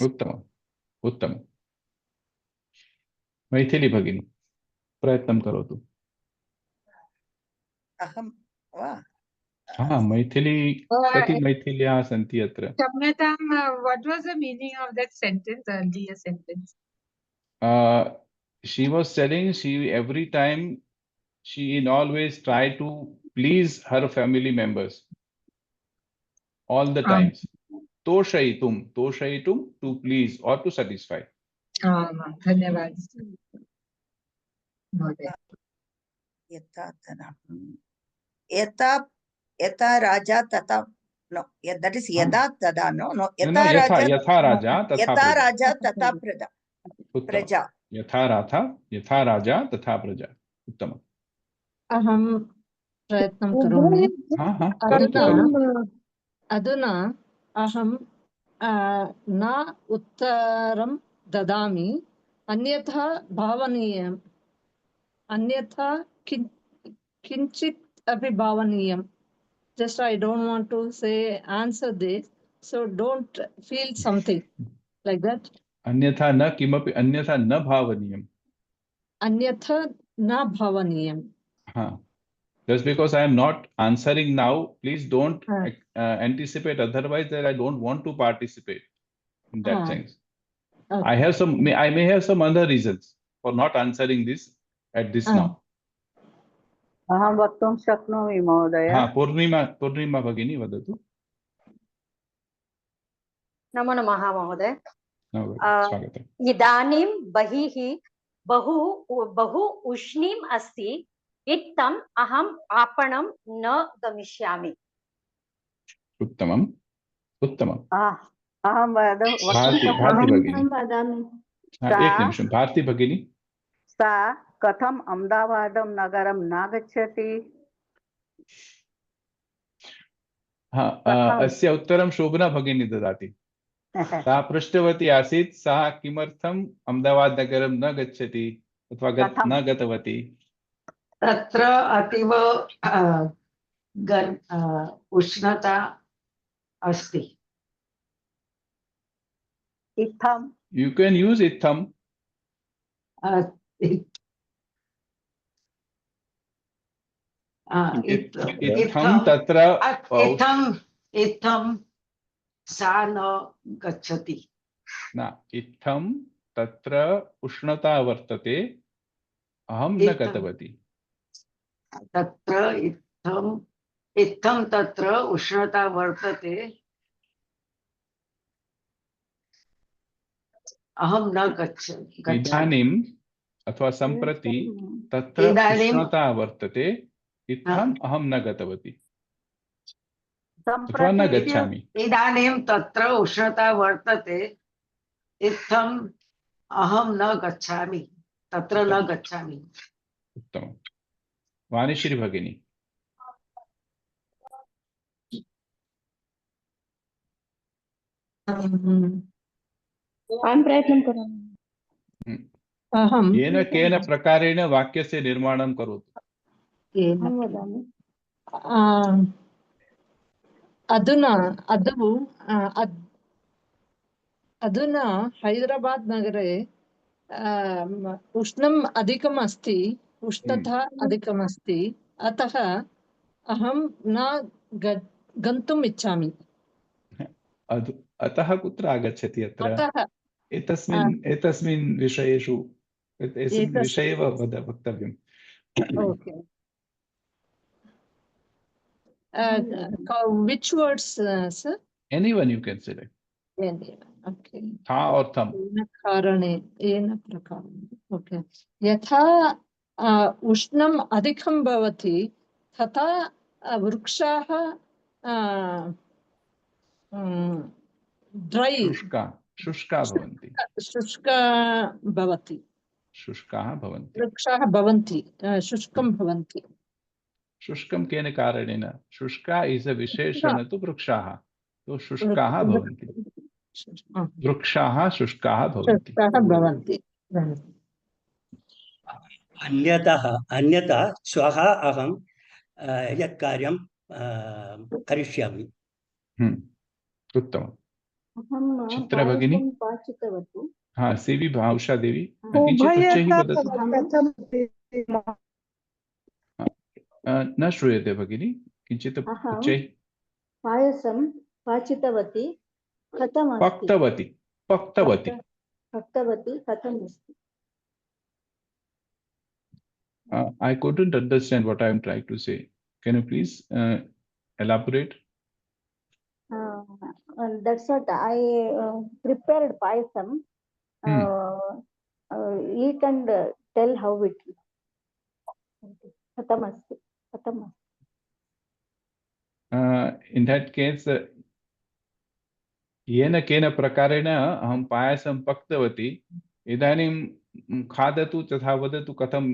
उत्तमम्, उत्तमं। मैथिली भगिनी, प्रयत्नं करोतु। अहं वा? हाँ, मैथिली, कति मैथिल्याः सन्ति अत्र? क्षम्यतां, what was the meaning of that sentence, earlier sentence? She was telling every time she always try to please her family members all the times. Toshaitum, to please or to satisfy. धन्यवादः महोदय। यथा राजा तथा, no, that is यदा तदा, no, यथा राजा तथा प्रजा। यथा राजा तथा प्रजा। उत्तमम्। अहं प्रयत्नं करोमि। अधुना अहं न उत्तरं ददामि, अन्यथा भावनीयम्, अन्यथा किञ्चित् अपि भावनीयम्। Just I don't want to say answer this, so don't feel something like that. अन्यथा न किमपि, अन्यथा न भावनीयम्। अन्यथा न भावनीयम्। हाँ. Just because I am not answering now, please don't anticipate otherwise that I don't want to participate in that sense. Okay. I may have some other reasons for not answering this at this now. अहं वक्तुं शक्नोमि महोदय। हाँ, पूर्णिमा भगिनी वदतु। नमो नमः महोदय। स्वागतम्। इदानीं बहिः बहु उष्णीम् अस्ति, इत्थम् अहम् आपणं न गमिष्यामि। उत्तमम्, उत्तमम्। अहं भारती भगिनी, एक निमिषं। भारती भगिनी, सा कथम् अहमदाबादं नगरं न गच्छति? अस्य उत्तरं शोभना भगिनी ददाति। सा पृष्टवती आसीत्, सा किमर्थम् अहमदाबाद नगरं न गच्छति अथवा न गतवती। तत्र अतीव उष्णता अस्ति। इत्थम्, you can use इत्थम्। इत्थं तत्र इत्थं सा न गच्छति। न, इत्थं तत्र उष्णता वर्तते, अहं न गतवती। तत्र इत्थं तत्र उष्णता वर्तते, अहं न गच्छामि। इदानीम् अथवा सम्प्रति तत्र उष्णता वर्तते, इत्थम् अहं न गतवती अथवा न गच्छामि। इदानीं तत्र उष्णता वर्तते, इत्थम् अहं न गच्छामि, तत्र न गच्छामि। उत्तमम्। वाणीश्री भगिनी, अहं प्रयत्नं करोमि। येन केन प्रकारेण वाक्यस्य निर्माणं करोतु। अधुना हैदराबाद नगरे उष्णम् अधिकम् अस्ति, उष्णता अधिकम् अस्ति, अतः अहं न गन्तुम् इच्छामि। अतः कुत्र आगच्छति अत्र? एतस्मिन् विषये वक्तव्यम्। Okay, which words, sir? Anyone you can select. Okay. Tha or tham. येन प्रकारेण. Okay. यथा उष्णम् अधिकं भवति तथा वृक्षाः ड्रै शुष्का भवन्ति. शुष्काः भवन्ति. वृक्षाः भवन्ति शुष्कं भवन्ति. शुष्कं केन कारणेन? शुष्का इस् अ विशेषण तु वृक्षाः, तो शुष्काः भवन्ति. वृक्षाः शुष्काः भवन्ति. अन्यथा श्वः अहं यत् कार्यं करिष्यामि. उत्तमम्. अहं चित्रा भगिनी पाचितवती. हाँ, सेवी भावुषा देवी किञ्चित् उच्चैः वदतु. न श्रूयते भगिनी, किञ्चित् उच्चैः. पायसं पाचितवती कथमस्ति? पक्तवती कथम् अस्ति? I couldn't understand what I am trying to say. Can you please elaborate? That's what I prepared payasam. Eat and tell how it is. Katamasti. In that case, येन केन प्रकारेण अहं पायसं पक्तवती, इदानीं खादतु तथा वदतु कथं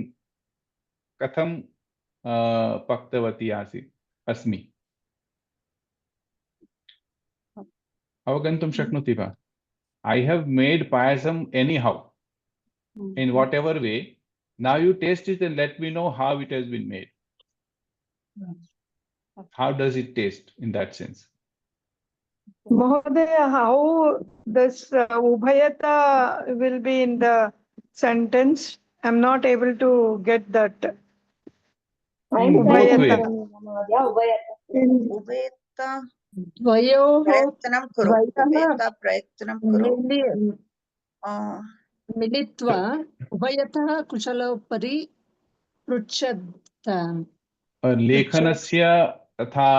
पक्तवती अस्मि. अवगन्तुं शक्नोति वा? I have made payasam anyhow, in whatever way. Now you taste it and let me know how it has been made. How does it taste in that sense? Mahodaya, how this ubhayata will be in the sentence? I'm not able to get that. Ubhayata. प्रयत्नं कुरु. मिलित्वा उभयतः कुशलोपरि पृच्छत. लेखनस्य तथा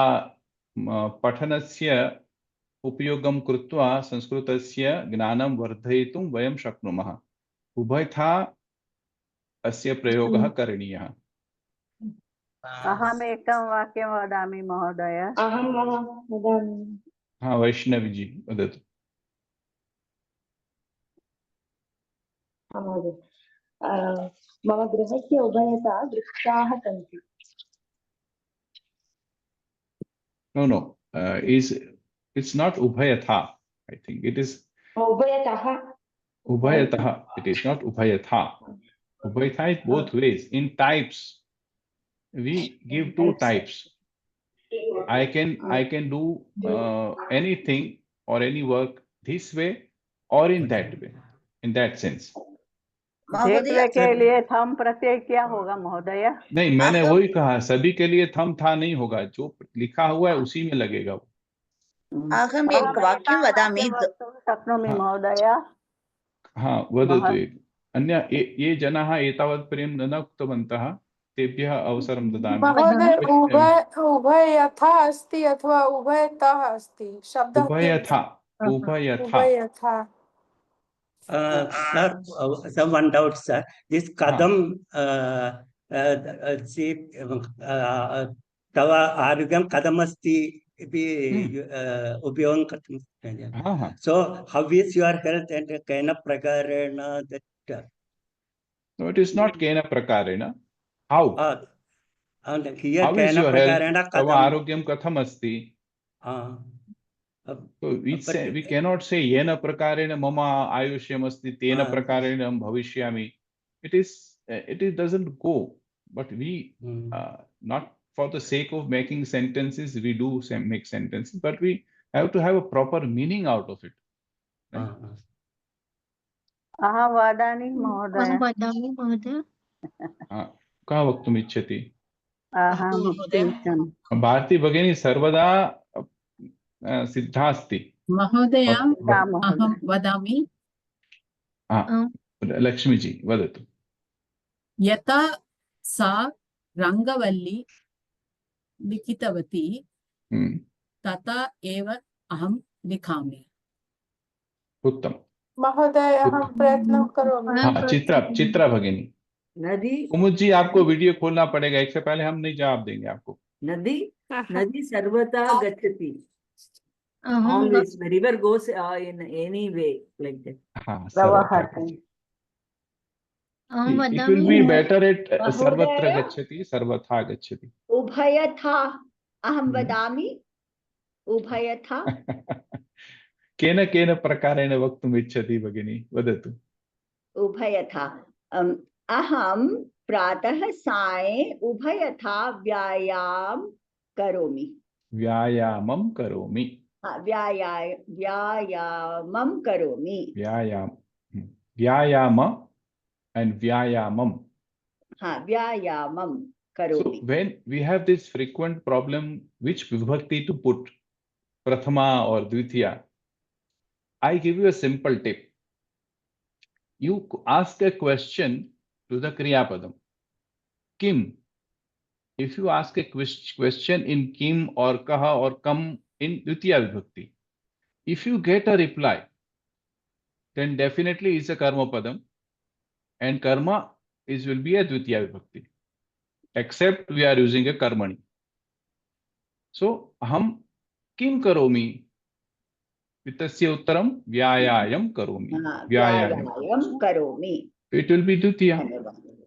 पठनस्य उपयोगं कृत्वा संस्कृतस्य ज्ञानं वर्धयितुं वयं शक्नुमः. उभयथा अस्य प्रयोगः करणीयः. अहमेकं वाक्यं वदामि महोदय. अहं वदामि. हाँ, वैष्णवी जी वदतु. मम गृहस्य उभयता वृक्षाः सन्ति. No. It's not ubhayatha. I think it is Ubhayatah. It is not ubhayatha. Ubhayatha is both ways. In types, we give two types. I can do anything or any work this way or in that way. In that sense. देखने के लिए थम प्रत्यय क्या होगा महोदय? नहीं, मैंने वही कहा, सभी के लिए थम था नहीं होगा, जो लिखा हुआ है उसी में लगेगा वो. अहम् एक वाक्यं वदामि. शक्नोमि महोदय. हाँ, वदतु. अन्य ये जनाः एतावत्पर्यन्तं न उक्तवन्तः, तेभ्यः अवसरं ददामि. महोदय, उभयथा अस्ति अथवा उभयतः अस्ति? शब्दः उभयथा. Sir, one doubt, sir. This kadam, tava arugam kadamasti upyogam kartum. So, how is your health and kena prakarena that? No, it is not kena prakarena. How? And here how is your health? Tava arogyam katham asti? So we cannot say yena prakarena mama ayushyam asti tena prakarena bhavishyami. It doesn't go. But we not for the sake of making sentences, we do make sentences, but we have to have a proper meaning out of it. Right? अहं वदामि महोदय. कः वक्तुम् इच्छति? भारती भगिनी सर्वदा सिद्धा अस्ति. महोदय, अहं वदामि. लक्ष्मी जी वदतु. यथा सा रङ्गवल्ली लिखितवती तथा एव अहं लिखामि। उत्तम। महोदय अहं प्रयत्नं करोमि। हाँ, चित्रा भगिनी। नदी कुमुद जी, आपको वीडियो खोलना पड़ेगा, एक से पहले हम नहीं जवाब देंगे आपको। नदी सर्वथा गच्छति। Always, the river goes in any way like that. हाँ, Pravahati. It will be better at सर्वत्र गच्छति, सर्वथा गच्छति। उभयथा अहं वदामि। उभयथा केन केन प्रकारेण वक्तुम् इच्छति भगिनी, वदतु। उभयथा अहं प्रातः सायं उभयथा व्यायामं करोमि। व्यायामं करोमि। व्यायामं करोमि। व्यायाम and vyayamam. Vyayamam karomi. So when we have this frequent problem, which vibhakti to put, prathama or dvitiya, I give you a simple tip. You ask a question to the kriya padam. Kim. If you ask a question in kim or kaha or kam in dvitiya vibhakti, if you get a reply, then definitely it's a karma padam. And karma will be a dvitiya vibhakti, except we are using a karmani. So aham kim karomi vitasya uttaram vyayayam karomi. Vyayayam karomi. It will be dvitiya.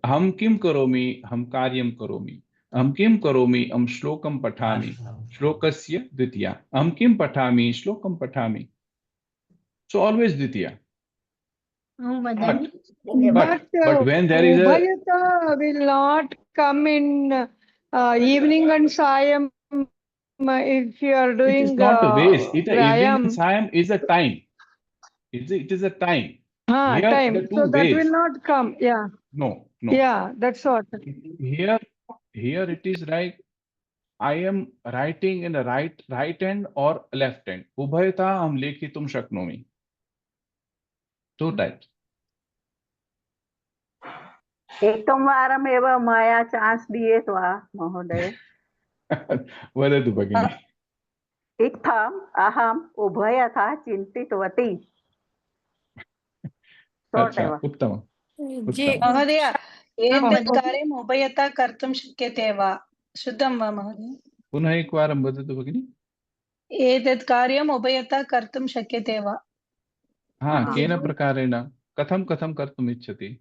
Aham kim karomi, aham karyam karomi. Aham kim karomi, aham shlokam pathami. Shlokasya dvitiya. Aham kim pathami, shlokam pathami. So always dvitiya. But when there is a Ubhayata will not come in evening and sayam if you are doing. It is not a waste. Evening and sayam is a time. It is a time. Time. So that will not come. Yeah. No. Yeah, that's what. Here it is like I am writing in the right hand or left hand. Ubhayata aham lekhitum shaknomi. Two types. एकं वारमेव मया chance दीयते वा महोदय? वदतु भगिनि। इत्थम् अहम् उभयथा चिन्तितवती। अच्छा, उत्तमम्। महोदय, एतत् कार्यम् उभयथा कर्तुं शक्यते वा? शुद्धं वा महोदय? पुनः एकवारं वदतु भगिनि। एतत् कार्यम् उभयथा कर्तुं शक्यते वा? हाँ, केन प्रकारेण, कथं कर्तुम् इच्छति?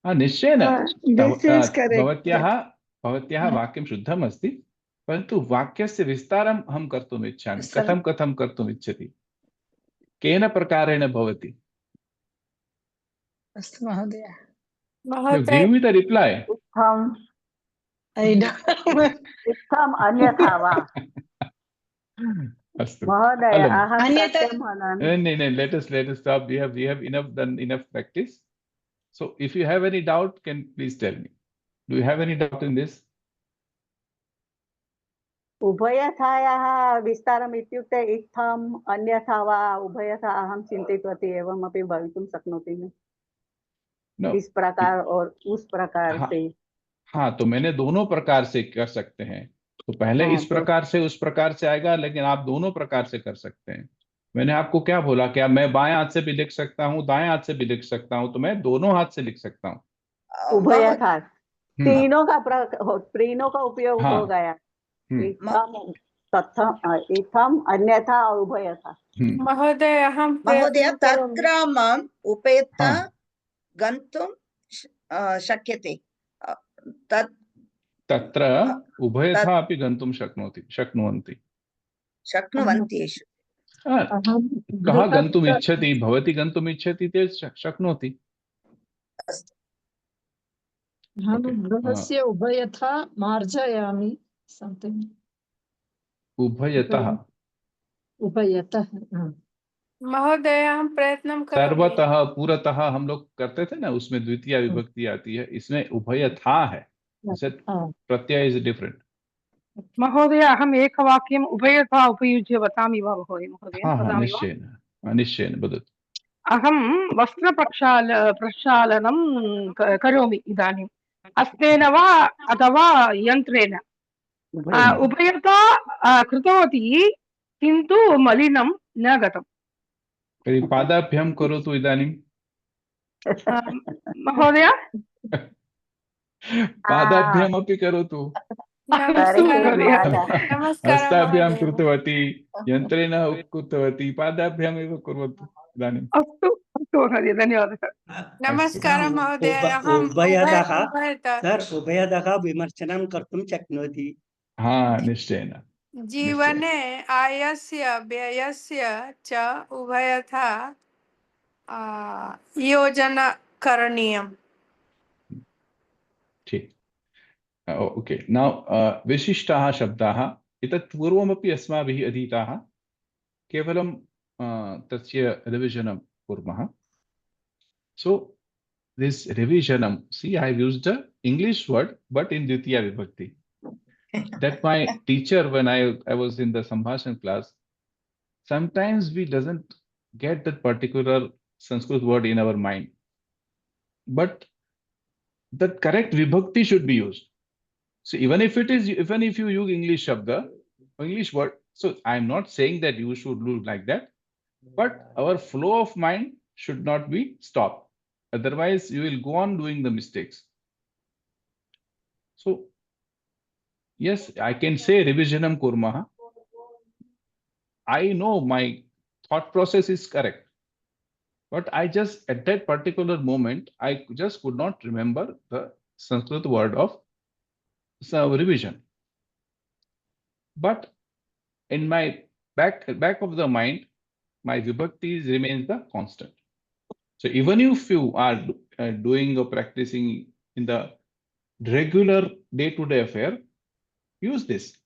निश्चयेन भवत्याः वाक्यं शुद्धम् अस्ति, परन्तु वाक्यस्य विस्तारम् अहं कर्तुम् इच्छामि। कथं कर्तुम् इच्छति, केन प्रकारेण भवति? अस्तु महोदय। Give me the reply. इत्थम् अन्यथा वा? अस्तु महोदय, let us stop. We have done enough practice. So if you have any doubt, can please tell me. Do you have any doubt in this? उभयथायाः विस्तारम् इत्युक्ते इत्थम् अन्यथा वा उभयथा अहं चिन्तितवती एवमपि भवितुं शक्नोति इस प्रकार और उस प्रकार से। हाँ, तो मैंने दोनों प्रकार से कर सकते हैं। तो पहले इस प्रकार से उस प्रकार से आएगा, लेकिन आप दोनों प्रकार से कर सकते हैं। मैंने आपको क्या बोला, क्या मैं बाएं हाथ से भी लिख सकता हूँ, दाएं हाथ से भी लिख सकता हूँ? तो मैं दोनों हाथ से लिख सकता हूँ। उभयथा तीनों का उपयोग हो गया। इत्थम् अन्यथा उभयथा। महोदय, तत्क्रमम् उभयथा गन्तुं शक्यते। तत्र उभयथा अपि गन्तुं शक्नुवन्ति। कः गन्तुम् इच्छति, भवती गन्तुम् इच्छति चेत् शक्नोति। गृहस्य उभयथा मार्जयामि something. उभयतः महोदय, हम प्रयत्न करेंगे। सर्वतः पूरतः हम लोग करते थे ना, उसमें द्वितीय विभक्ति आती है, इसमें उभयथा है। प्रत्यय इज डिफरेंट। महोदय, अहम् एकवाक्यम् उभयथा उपयुज्य वदामि वा महोदय? निश्चयेन वदतु। अहं वस्त्रप्रक्षालनं करोमि इदानीं, हस्तेन वा अथवा यन्त्रेण? उभयता कृतवती किन्तु मलिनं न गतम्। तर्हि पादाभ्यां करोतु इदानीं। महोदय पादाभ्यामपि करोतु। हस्ताभ्यां कृतवती, यन्त्रेण कृतवती, पादाभ्यामेव करोतु इदानीम्। अस्तु अस्तु महोदय, धन्यवादः। नमस्कारः महोदय। उभयतः विमर्शनं कर्तुं शक्नोति। हा, निश्चयेन। जीवने आयस्य व्ययस्य च उभयथा योजना करणीयम्। ठीक। ओके, नौ विशिष्टाः शब्दाः एतत् पूर्वमपि अस्माभिः अधीताः, केवलं तस्य रिविजनं कुर्मः। So this revisionam, see, I have used the English word but in Dvitiya Vibhakti. That my teacher, when I was in the Sambhashan class, sometimes we doesn't get that particular Sanskrit word in our mind, but the correct Vibhakti should be used. So even if you use English shabda, English word, so I'm not saying that you should do like that, but our flow of mind should not be stopped. Otherwise, you will go on doing the mistakes. So, yes, I can say revisionam kurmaha. I know my thought process is correct, but I just, at that particular moment, I just could not remember the Sanskrit word of revision. But in my back of the mind, my vibhakti remains the constant. So even if you are doing or practicing in the regular day-to-day affair, use this.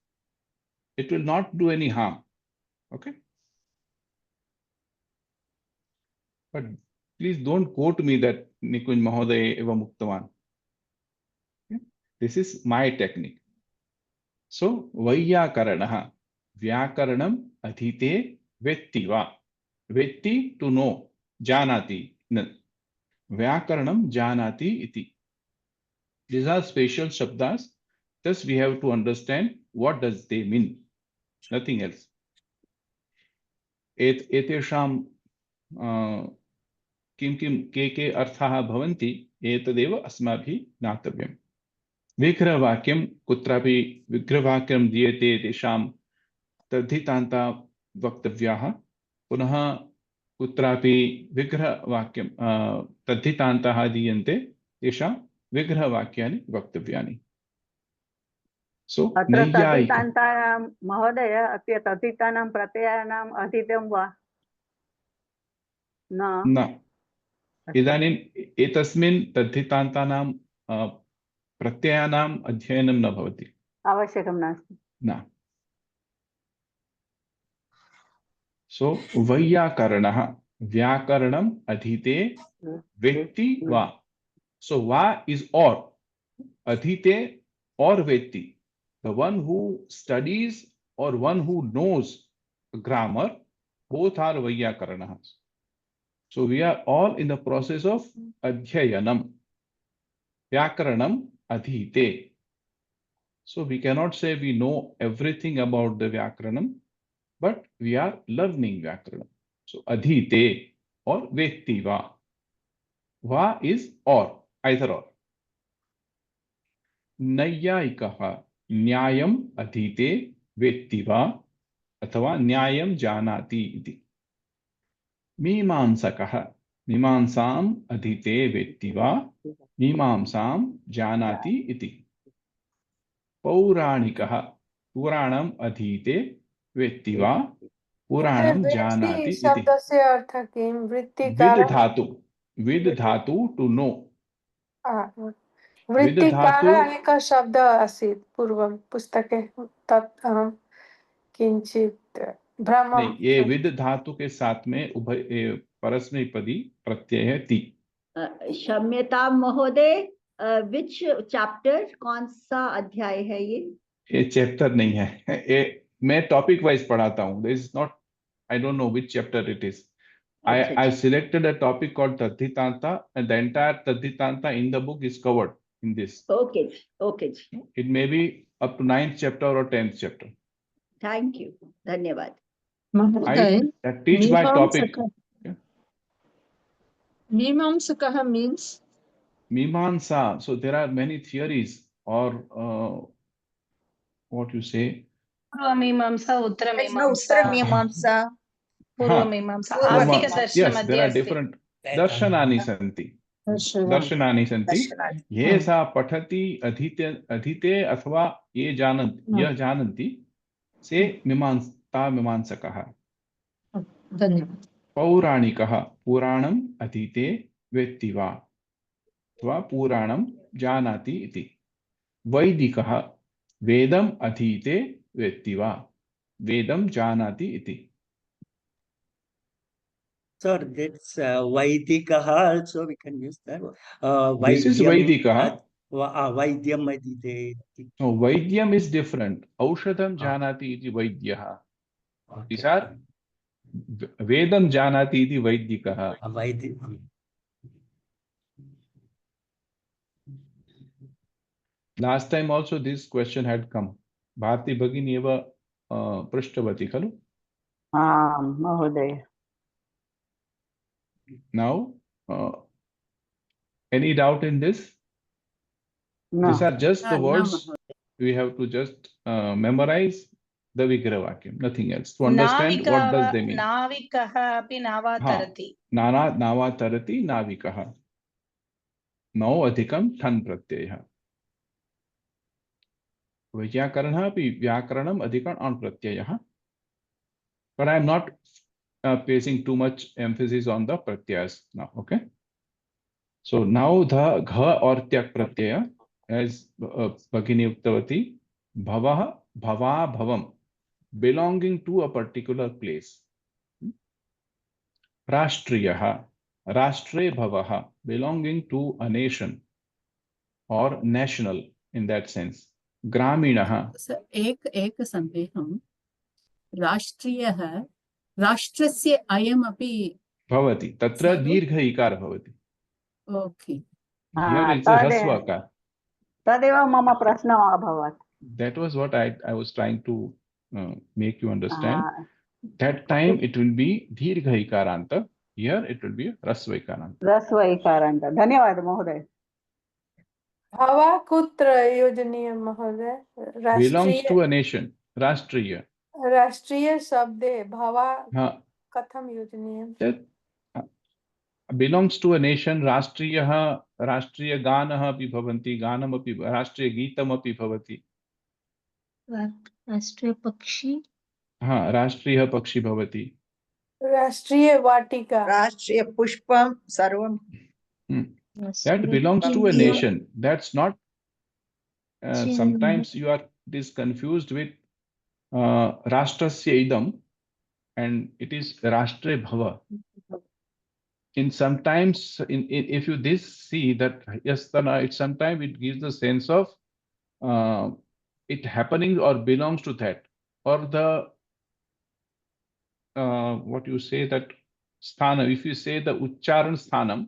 It will not do any harm. Okay. But please don't quote me that Nikunj Mahoday eva muktavan. Okay? This is my technique. So Vayyakaranaha, Vyakaranam adhite vettiva. Vetti to know, janati. Vyakaranam janati iti. These are special shabdas. Thus we have to understand what does they mean. Nothing else. एतेषां किं के अर्थाः भवन्ति एतदेव अस्माभिः ज्ञातव्यम्। विग्रहवाक्यं कुत्रापि विग्रहवाक्यं दीयते तेषां तद्धितान्ता वक्तव्याः, पुनः कुत्रापि विग्रहवाक्यं तद्धितान्ताः दीयन्ते तेषां विग्रहवाक्यानि वक्तव्यानि। अत्र तद्धितान्तानां महोदय अद्य तद्धितानां प्रत्ययानाम् अधीतं वा न? इदानीम् एतस्मिन् तद्धितान्तानां प्रत्ययानाम् अध्ययनं न भवति, आवश्यकं नास्ति न। सो वैयाकरणः, व्याकरणम् अधीते वेत्ति वा। सो वा इज और, अधीते और वेत्ति, the one who studies or one who knows grammar, both are Vayyakaranaha. So we are all in the process of Adhyayanam, Vyakaranam adhite. So we cannot say we know everything about the Vyakaranam, but we are learning Vyakaranam. So adhite or vetti va. Va is or, either or. Nayyayikaha, न्यायम अधीते वेत्ति वा अथवा न्यायम जानाति इति। मीमांसकः, मीमांसाम् अधीते वेत्ति वा मीमांसाम् जानाति इति। पौराणिकः, पुराणम् अधीते वेत्ति वा पुराणं जानाति इति। शब्दस्य अर्थः किं? विद धातु टू नो। वृत्तिकार एकः शब्दः आसीत् पूर्वं पुस्तके, तत् अहं किञ्चित् भ्रमं। ये विद धातु के साथ में उभय परस्मैपदी प्रत्यय ति। क्षम्यतां महोदय, विच चैप्टर, कौन सा अध्याय है ये चैप्टर नहीं है, मैं टॉपिक वाइज पढ़ाता हूँ। This is not, I don't know which chapter it is. I selected a topic called Tadhitanta, and the entire Tadhitanta in the book is covered. in this. Okay, okay. It may be up to 9th chapter or 10th chapter. Thank you. Dhanyavad. I teach by topic. Mimamsakaha means? Mimamsa. So there are many theories, or what you say? Purvamimamsa, Uttamimamsa. Purvamimamsa. Yes, there are different darshanani santi. Darshanani santi. Ye sa pathati adhite athva ye jananti se mimamsakaha. Dhanyavad. पौराणिकः पुराणम् अधीते वेत्ति वा अथवा पुराणं जानाति इति. वैदिकः वेदम् अधीते वेत्ति वा वेदं जानाति इति. So that's Vaidikaha also we can use that. This is Vaidikaha. Vaidyam adhite. No, Vaidyam is different. Aushadam janati iti Vaidyah. These are Vedam janati iti Vaidikaha. Last time also this question had come. Bharati Bhagini eva prashtavati khalu? Mahoday. Now, any doubt in this? No. These are just the words. No. We have to just memorize the Vigraha Vakyam, nothing else. To understand what does they mean. Navikaha api navatarati. Navatarati navikaha. Nau adhikam than pratyaya. Vyakaranah api vyakaranam adhikam an pratyaya. But I am not placing too much emphasis on the pratyas now. Okay. So now the gha or tyak pratyaya, as Bhagini uktavati, bhavah, bhava, bhavam, belonging to a particular place. Rashtriyaha, rashtre bhavaha, belonging to a nation or national in that sense. Graminaha. So एक संदेहं राष्ट्रियः राष्ट्रस्य अयम् अपि भवति तत्र दीर्घ इकार भवति. Okay. Here it's a hraswaka. Tadeva mama prasna abhavat. That was what I was trying to make you understand. That time it will be dīrgha ikaranta. Here it will be rasva ikaranta. Rasva ikaranta. Dhanyavad Mahoday. Bhava kutra yojaniyam Mahoday? Belongs to a nation. Rashtriya. Rashtriya sabde bhava katham yojaniyam? That belongs to a nation. Rashtriya ganah api bhavanti. Ganam api rashtriya geetam api bhavati. राष्ट्रीय पक्षी राष्ट्रीय पक्षी भवति. राष्ट्रीय वाटिका. राष्ट्रीय पुष्पम सर्वम. That belongs to a nation. That's not. Sometimes you are confused with Rashtrasya idam, and it is Rashtre bhava. In sometimes, if you see that it sometimes it gives the sense of it happening or belongs to that, or the what you say that sthana. If you say the uchcharan sthanam,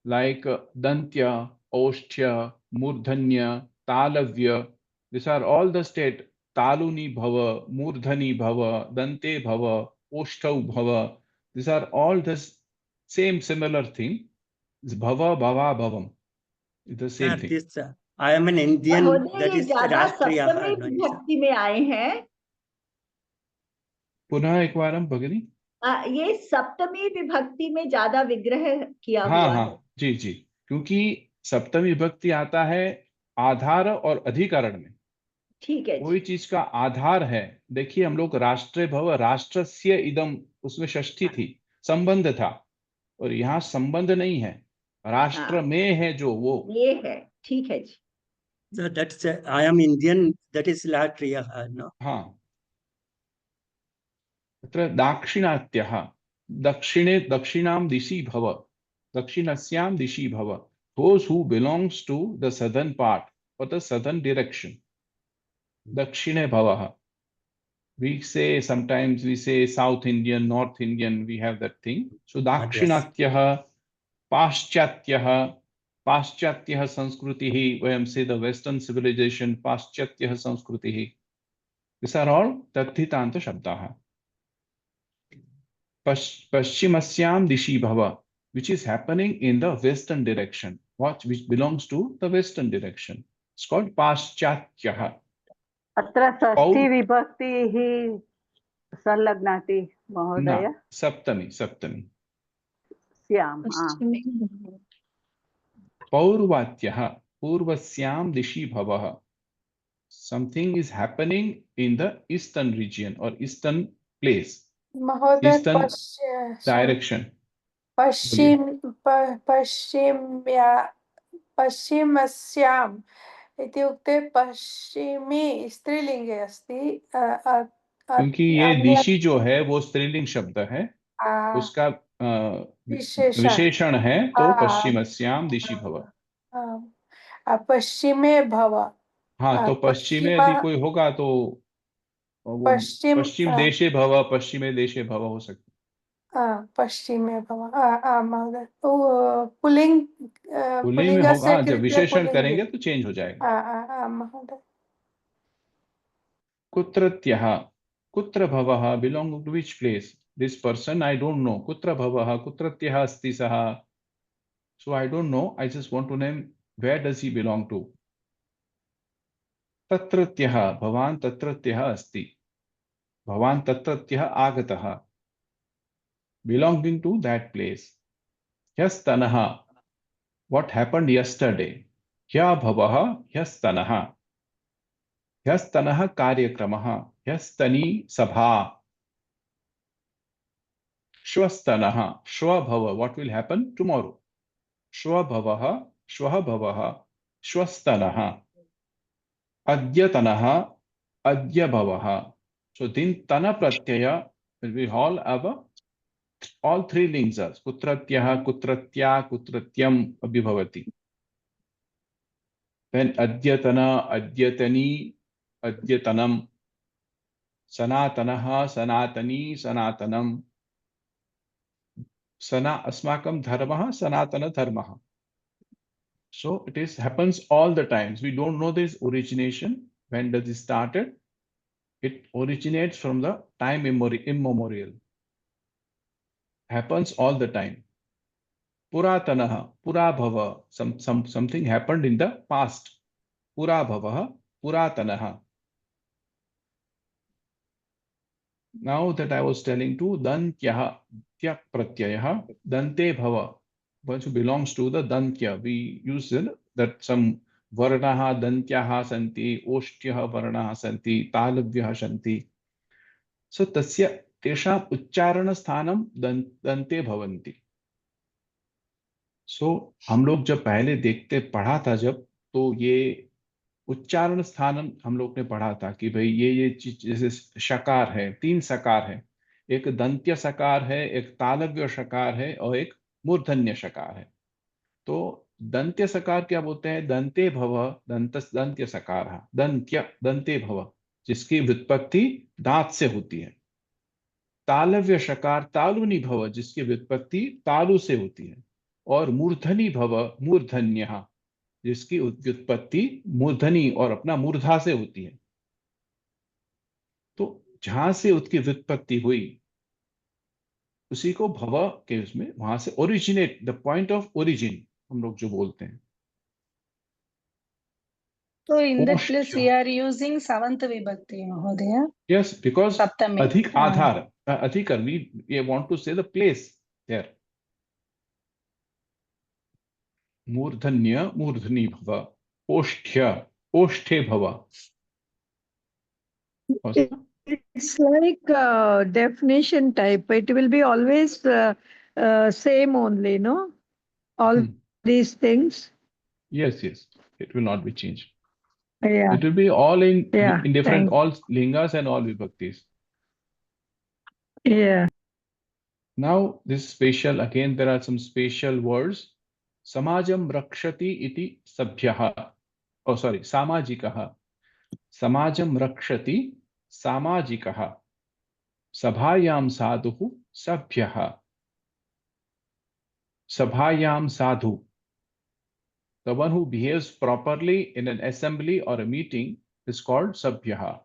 like dantya, oshtya, murdhanya, talavya, these are all the state. Taluni bhava, murdhani bhava, dante bhava, oshtau bhava. These are all the same similar thing. It's bhava, bhava, bhavam. It's the same thing. I am an Indian. That is Rashtriya. भक्ति में आए हैं. पुनः एक बार भगिनी. ये सप्तमी विभक्ति में ज्यादा विग्रह किया हुआ है. हाँ जी जी, क्योंकि सप्तमी विभक्ति आता है आधार और अधिकरण में. ठीक है. कोई चीज का आधार है. देखिए हम लोग राष्ट्र भव राष्ट्रस्य इदम, उसमें षष्ठी थी, संबंध था, और यहाँ संबंध नहीं है, राष्ट्र में है जो वो ये है. ठीक है जी. So that's I am Indian. That is Latria. No. हाँ. अत्र दाक्षिणात्यः, दक्षिणे दक्षिणां दिशि भव, दक्षिणस्यां दिशि भव. Those who belongs to the southern part or the southern direction. Dakshine bhavah. We say sometimes we say South Indian, North Indian. We have that thing. So dakshinatyaha, paschatyah, पाश्चात्यः संस्कृतिः, वयं say the western civilization, पाश्चात्यः संस्कृतिः. These are all तद्धितान्त शब्दाः. पश्चिमस्यां दिशि भव, which is happening in the western direction, which belongs to the western direction. It's called पाश्चात्यः. अत्र षष्ठी विभक्तिः संलग्नाति महोदय. सप्तमी स्याम. पौर्वात्यः, पूर्वस्यां दिशि भवः. Something is happening in the eastern region or eastern place. महोदय eastern direction. पश्चिमस्याम् इत्युक्ते पश्चिमी स्त्रीलिंगे अस्ति. क्योंकि ये दिशि जो है वो स्त्रीलिंग शब्द है, उसका विशेषण है, तो पश्चिमस्यां दिशि भव. पश्चिमे भव. हाँ, तो पश्चिमे यदि कोई होगा तो पश्चिम देशे भव, पश्चिमे देशे भव हो सकता. पश्चिमे भव. महोदय पुल्लिंग में होगा. जब विशेषण करेंगे तो चेंज हो जाएगा. महोदय. कुत्रत्यः, कुत्र भवः belong to which place? This person I don't know. कुत्र भवः, कुत्रत्यः अस्ति सः. So I don't know. I just want to name where does he belong to. तत्रत्यः, भवान् तत्रत्यः अस्ति. भवान् तत्रत्यः आगतः. Belonging to that place. ह्यस्तनः, what happened yesterday. ह्यः भवः, ह्यस्तनः. ह्यस्तनः कार्यक्रमः, ह्यस्तनी सभा. श्वस्तनः, श्व भव, what will happen tomorrow. श्व भवः, श्वः भवः, श्वस्तनः. अद्यतनः, अद्य भवः. So दिन तन प्रत्यय will be all three lingas. कुत्रत्यः, कुत्रत्या, कुत्रत्यम अभिभवति. Then अद्यतन, अद्यतनी, अद्यतनम. सनातनः, सनातनी, सनातनम. अस्माकं धर्मः सनातन धर्मः. So it happens all the times. We don't know this origination. When does it started? It originates from the time immemorial. Happens all the time. Puratanah, Purabhava. Something happened in the past. Purabhavah, Puratanah. Now that I was telling to Dantyah, Tyak Pratyayah, Dante Bhava, which belongs to the Dantya. We use that some Varnaha, Dantyaha Santi, Oshtyaha Varnaha Santi, Talavyaha Santi. So Tasya Tesham Uchcharana Sthanam Dante Bhavanti. So हम लोग जब पहले देखते पढ़ा था जब, तो ये उच्चारण स्थान हम लोग ने पढ़ा था कि भाई ये चीज जैसे शकार है, 3 सकार है. एक दंत्य सकार है, एक तालव्य शकार है और एक मूर्धन्य शकार है. तो दंत्य सकार क्या बोलते हैं? दंते भव, दंत्य सकार, दंते भव, जिसकी व्युत्पत्ति दांत से होती है. तालव्य शकार तालुनी भव, जिसकी व्युत्पत्ति तालु से होती है. और मूर्धनी भव, मूर्धन्य, जिसकी व्युत्पत्ति मूर्धनी और अपना मूर्धा से होती है. तो जहां से उसकी व्युत्पत्ति हुई उसी को भव के उसमें वहां से originate, the point of origin हम लोग जो बोलते हैं. So in that place we are using seventh vibhakti, Mahodaya. Yes, because अधिक आधार, अधिकर, we want to say the place there. मूर्धन्य, मूर्धनी भव, ओष्ठ्य, ओष्ठे भव. It's like definition type. It will be always same only, no? All these things. Yes, it will not be changed. Yeah. It will be all in different, all lingas and all vibhaktis. Yeah. Now this special, again there are some special words. Samajam rakshati iti sabhyah. Oh, sorry, samajikah. Samajam rakshati samajikah. Sabhayam sadhu sabhyah. Sabhayam sadhu. The one who behaves properly in an assembly or a meeting is called Sabhyah.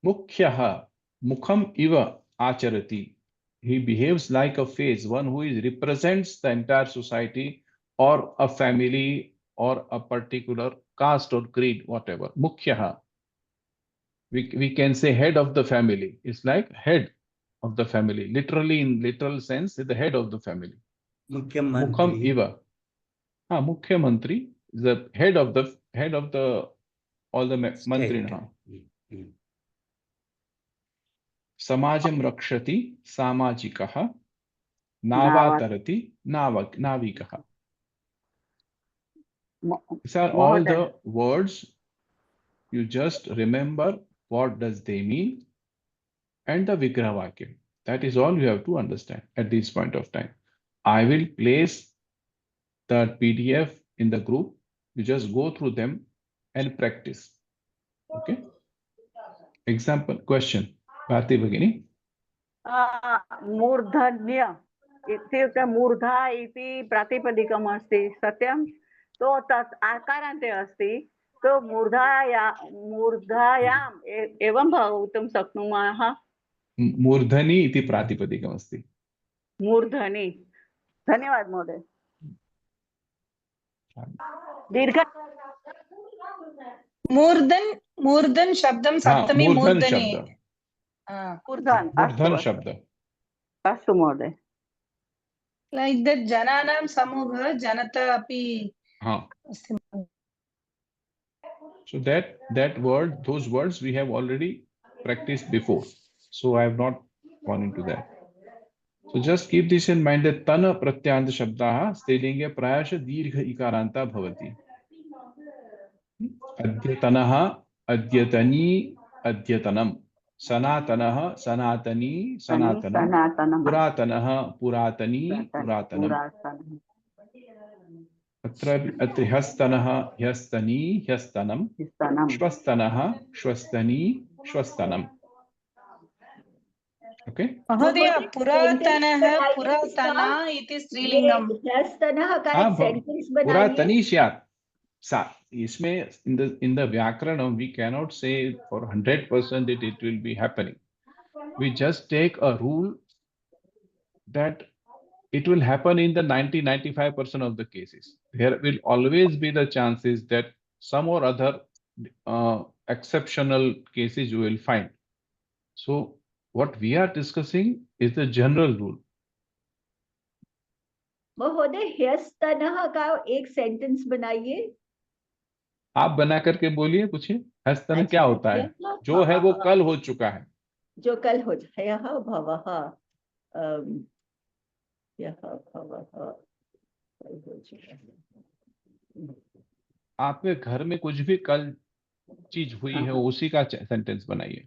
Mukhyah, Mukham iva acharati. He behaves like a face, one who represents the entire society or a family or a particular caste or creed, whatever. Mukhyah. We can say head of the family. It's like head of the family. Literally, in literal sense, is the head of the family. Mukham iva. Mukhya mantri is the head of the all the mantrina. Samajam rakshati samajikaha navatarati navikaha. These are all the words. You just remember what does they mean and the Vigraha Vakya. That is all you have to understand at this point of time. I will place the PDF in the group. You just go through them and practice. Okay. Example question. Bharti Bhagini. मूर्धन्य इत्युक्ते मूर्धा इति प्रातिपदिकम् अस्ति सत्यं तो तत् आकारान्ते अस्ति तो मूर्धायाम् एवं भवितुं शक्नुमः मूर्धनि इति प्रातिपदिकम् अस्ति मूर्धनि धन्यवाद महोदय दीर्घ मूर्धन शब्दं सप्तमी मूर्धनि मूर्धन शब्द अस्तु महोदय like that jananam samuha janata api so that word, those words we have already practiced before, so I have not gone into that. So just keep this in mind that tana pratyanta shabdaha strilinge prayasha dirgha ikaranta bhavati. Adyatanaha adyatani adyatanam sanatanaha sanatani sanatanam puratanaha puratani puratanam अत्र ह्यस्तनः ह्यस्तनी ह्यस्तनम श्वस्तनः श्वस्तनी श्वस्तनम. Okay. महोदय पुरातनः पुरातना इति स्त्रीलिंगम ह्यस्तनः का एक sentence बनाइए. पुरातनी स्यात् सा. इसमें in the vyakaranam we cannot say for 100% that it will be happening. We just take a rule that it will happen in the 90-95% of the cases. There will always be the chances that some or other exceptional cases you will find. So what we are discussing is the general rule. महोदय ह्यस्तनः का एक sentence बनाइए. आप बना करके बोलिए, पूछिए ह्यस्तन क्या होता है. जो है वो कल हो चुका है. जो कल हो जाए भवः आपके घर में कुछ भी कल चीज हुई है उसी का सेंटेंस बनाइए.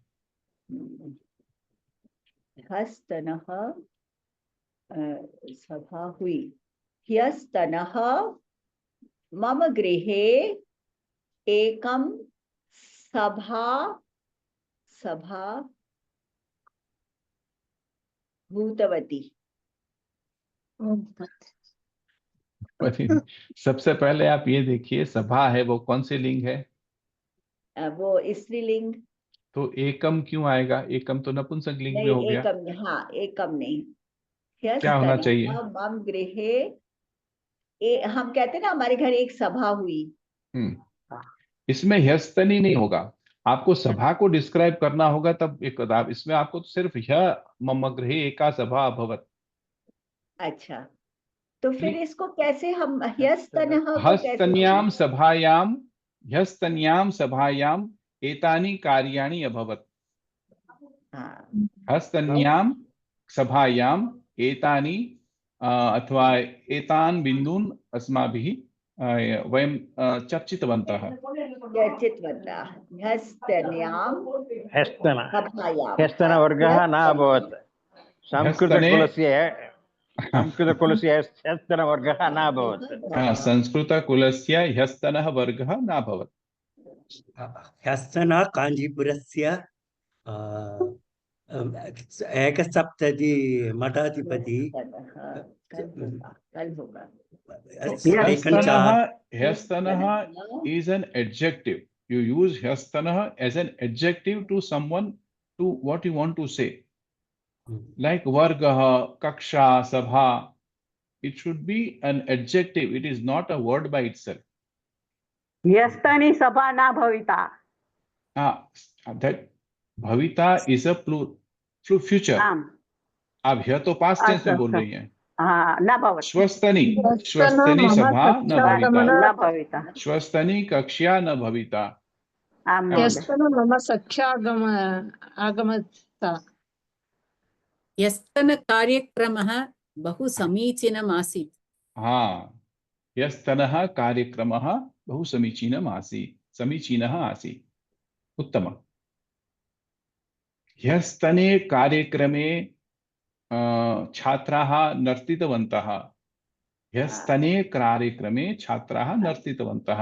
ह्यस्तनः सभा हुई. ह्यस्तनः मम गृहे एकं सभा भूतवती. सबसे पहले आप ये देखिए सभा है वो कौन सी लिंग है. वो स्त्रीलिंग. तो एकम क्यों आएगा. एकम तो नपुंसक लिंग में हो गया. एकम, हाँ एकम नहीं. क्या होना चाहिए. मम गृहे हम कहते हैं ना हमारे घर एक सभा हुई. इसमें ह्यस्तनी नहीं होगा. आपको सभा को डिस्क्राइब करना होगा तब एक इसमें आपको तो सिर्फ मम गृहे एका सभा अभवत्. अच्छा तो फिर इसको कैसे हम ह्यस्तन्याम सभायाम एतानि कार्याणि अभवत्. ह्यस्तन्याम सभायाम एतानि अथवा एतान् बिन्दून् अस्माभिः वयं चर्चितवन्तः. ह्यस्तनवर्गः न अभवत्. संस्कृतकुलस्य ह्यस्तनवर्गः न अभवत्. संस्कृतकुलस्य ह्यस्तनः वर्गः न अभवत्. ह्यस्तनः काञ्चीपुरस्य एकसप्तति मठाधिपति कल होगा Hyastanah is an adjective. You use hyastanah as an adjective to someone, to what you want to say. Like vargaha, kaksha, sabha. It should be an adjective. It is not a word by itself. ह्यस्तनी सभा ना भविता. That bhavita is a future. आप ह्य तो past tense में बोल रही हैं. न भवति. श्वस्तनी सभा न भविता. श्वस्तनी कक्ष्या न भविता. ह्यस्तन मम सख्यागम आगमता. ह्यस्तन कार्यक्रमः बहु समीचीनम् आसीत्. ह्यस्तनः कार्यक्रमः बहु समीचीनः आसीत्. उत्तमम्. ह्यस्तने कार्यक्रमे छात्राः नर्तितवन्तः. ह्यस्तने कार्यक्रमे छात्राः नर्तितवन्तः.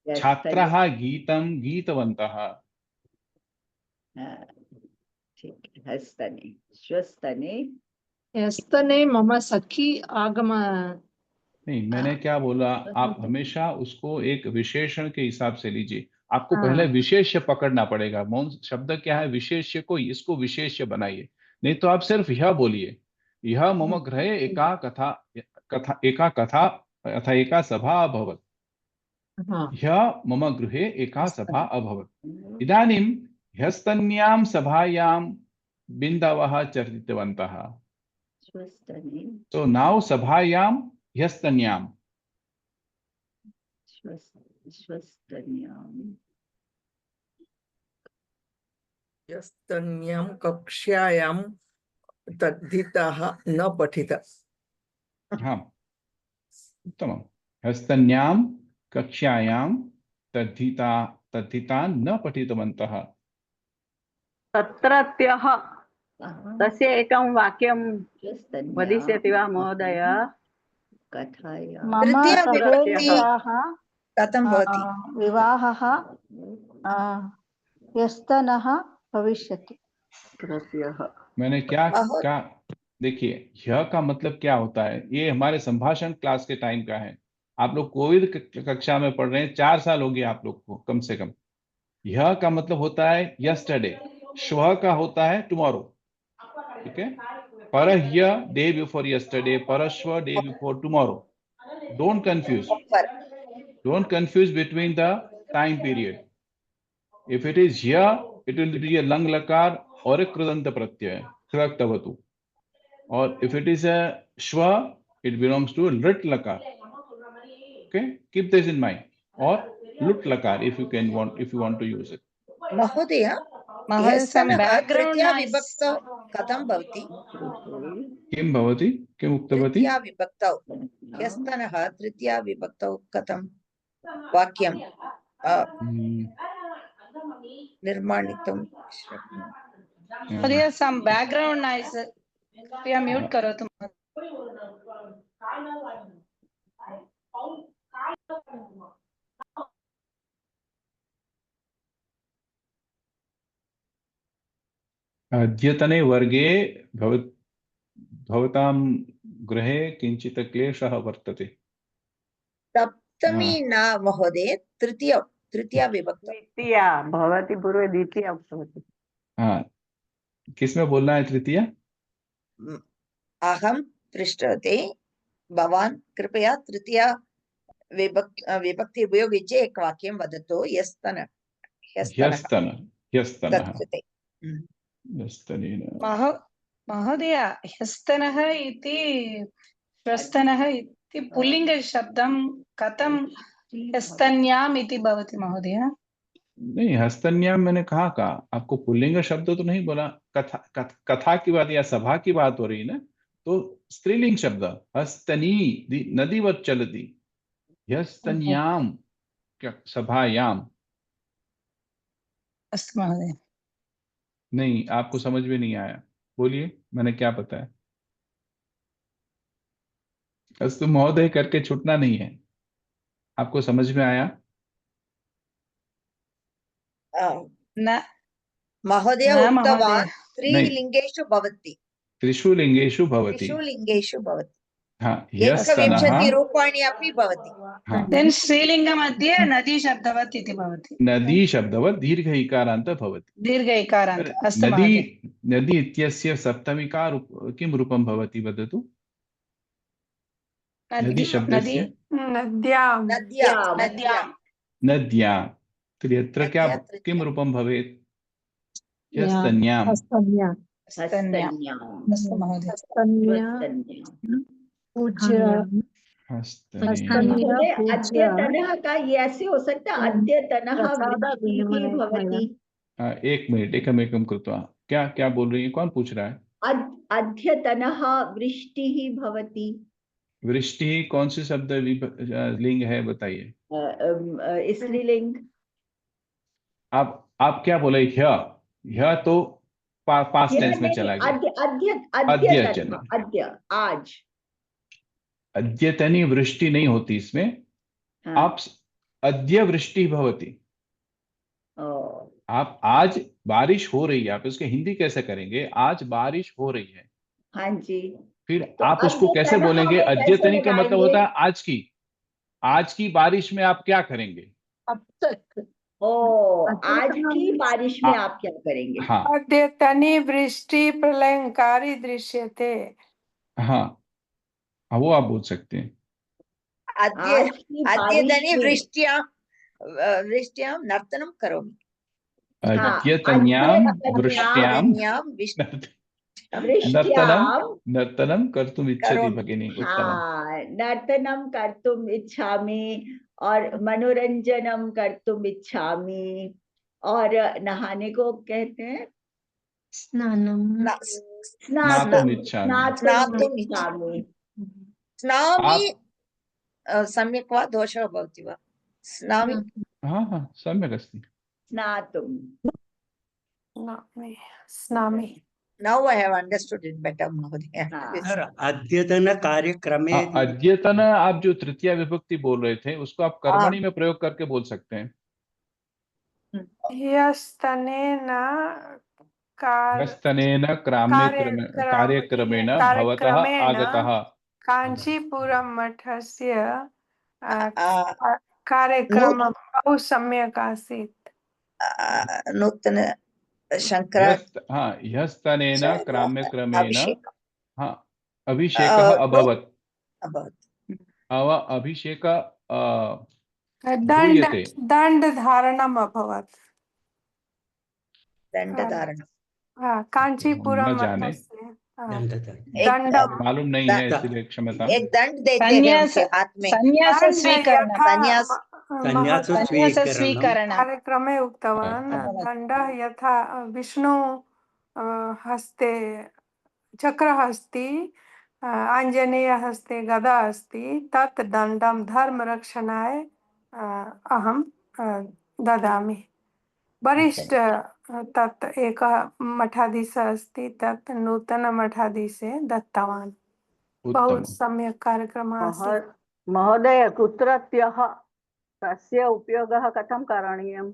छात्राः गीतं गीतवन्तः. हस्तने श्वस्तने. ह्यस्तने मम सखी आगम. नहीं, मैंने क्या बोला, आप हमेशा उसको एक विशेषण के हिसाब से लीजिए. आपको पहले विशेष्य पकड़ना पड़ेगा. मौन शब्द क्या है? विशेष्य को, इसको विशेष्य बनाइए. नहीं तो आप सिर्फ यह बोलिए, यह मम गृहे एका कथा अथ एका सभा अभवत्. यह मम गृहे एका सभा अभवत्. इदानीं ह्यस्तन्यां सभायां बिन्दवः चर्चितवन्तः. So now सभायां ह्यस्तन्यां. ह्यस्तन्यां कक्ष्यायां तद्धिताः न पठित. उत्तमम्. ह्यस्तन्यां कक्ष्यायां तद्धिता न पठितवन्तः. तत्रत्यः तस्य एकं वाक्यं वदिष्यति वा महोदय? मम सहेल्याः कथं भवति? विवाहः ह्यस्तनः भविष्यति. मैंने क्या देखिए, यह का मतलब क्या होता है? ये हमारे संभाषण क्लास के टाइम का है. आप लोग कोविड कक्षा में पढ़ रहे हैं, 4 साल हो गए आप लोग को कम से कम. यह का मतलब होता है यस्टरडे. श्वः का होता है टुमारो. ठीक है. परह्य डे बिफोर यस्टरडे, परश्व day before tomorrow. Don't confuse between the time period. If it is here, it will be a lang lakar or a krudanta pratyaya, kraktavatu. Or if it is a shva, it belongs to a lit lakar. Okay, keep this in mind. Or lut lakar if you want to use it. Mahodaya, some background vibhaktau katham bhavati? Kim bhavati? Kim uktavati? Tritiya vibhaktau. ह्यस्तनः तृतीया विभक्तौ कथं वाक्यं निर्माणितुं? महोदय, some background noise. कृपया mute करोतु. अद्यतने वर्गे भवतां गृहे किंचित क्लेशः वर्तते. सप्तमी न महोदय, तृतीया विभक्तौ. द्वितीया भवति, पूर्वे द्वितीया भवति. किसमें बोलना है तृतीया? अहं पृष्टवती, भवान् कृपया तृतीया विभक्ति उपयुज्य एक वाक्यं वदतु. महोदय, ह्यस्तनः इति श्वस्तनः इति पुल्लिंग शब्दं कथं ह्यस्तन्याम् इति भवति महोदय? नहीं, हस्तन्याम मैंने कहा आपको पुल्लिंग शब्द तो नहीं बोला. कथा की बात या सभा की बात हो रही है ना, तो स्त्रीलिंग शब्द हस्तनी, नदीवत चलती. ह्यस्तन्याम सभायाम. अस्तु महोदय. नहीं, आपको समझ में नहीं आया. बोलिए, मैंने क्या बताया? अस्तु महोदय करके छूटना नहीं है. आपको समझ में आया? न महोदय उक्तवान् स्त्रीलिङ्गेषु भवति। त्रिषु लिङ्गेषु भवति। त्रिषु लिङ्गेषु भवति। ह्यस्तनः 21 रूपाणि अपि भवति। देन् स्त्रीलिङ्ग मध्ये नदी शब्दवत् इति भवति। नदी शब्दवत् दीर्घ इकारान्त भवति। दीर्घ इकारान्त। अस्तु नदी महोदय। नदी इत्यस्य सप्तमिका किं रूपं भवति वदतु? नदी शब्दस्य नद्यां। नद्यां। तर्हि अत्र क्या किं रूपं भवेत्? ह्यस्तन्याम्। अस्तु महोदय। अद्यतनः का ये ऐसे हो सकता है, अद्यतनः वृष्टिः भवति। एक मिनट, एकमेकं कृत्वा। क्या क्या बोल रही है? कौन पूछ रहा है? अद्यतनः वृष्टिः भवति। वृष्टि कौन सी शब्द लिंग है, बताइए। स्त्रीलिंग। आप क्या बोले? ह्य तो पास्ट टेंस में चला गया। अद्य आज। अद्यतनी वृष्टि नहीं होती इसमें। आप अद्य वृष्टि भवति। आप आज बारिश हो रही है, आप इसके हिंदी कैसे करेंगे? आज बारिश हो रही है। हाँ जी। फिर तो आप उसको कैसे बोलेंगे? अद्यतनी का मतलब होता है आज की। आज की बारिश में आप क्या करेंगे? अब तक। आज की बारिश में आप क्या करेंगे? हाँ, अद्यतनी वृष्टि प्रलयंकारी दृश्यते। हाँ, वो आप बोल सकते हैं। अद्यतनी वृष्ट्यां नर्तनं करोमि। अद्यतन्यां वृष्ट्यां नर्तनं कर्तुम् इच्छति भगिनी। उत्तमम्। नर्तनं कर्तुम् इच्छामि और मनोरंजनम कर्तुम् इच्छामि, और नहाने को कहते हैं स्नानम। स्नातुम् इच्छामि। स्नामि सम्यक् वा दोषः भवति वा? स्नामि। हाँ, सम्यक् अस्ति। स्नामि। Now I have understood it better, महोदय। अद्यतन कार्यक्रमे। अद्यतन आप जो तृतीया विभक्ति बोल रहे थे, उसको आप कर्मणि में प्रयोग करके बोल सकते हैं। ह्यस्तनेन कार्यक्रमेण भवतः आगतः। काञ्चीपुरं मठस्य कार्यक्रमः बहु सम्यक् आसीत्। नूतन ह्यस्तनेन क्रमेण अभिषेकः अभवत्। अभिषेकः दण्डधारणम् अभवत्। दण्डधारणं। कांचीपुरम मालूम नहीं है, इसलिए क्षमता। एक दंड देते हैं उनके हाथ में। संन्यास स्वीकरण कार्यक्रमे उक्तवान् दण्डः यथा विष्णु हस्ते चक्रः अस्ति, आञ्जनेय हस्ते गदा अस्ति, तत् दण्डं धर्मरक्षणाय अहं ददामि। वरिष्ठ तत् एकः मठाधीशः अस्ति, तत् नूतन मठाधीशे दत्तवान्। बहु सम्यक् कार्यक्रमः आसीत्। महोदय, कुत्रत्यः तस्य उपयोगः कथं करणीयम्?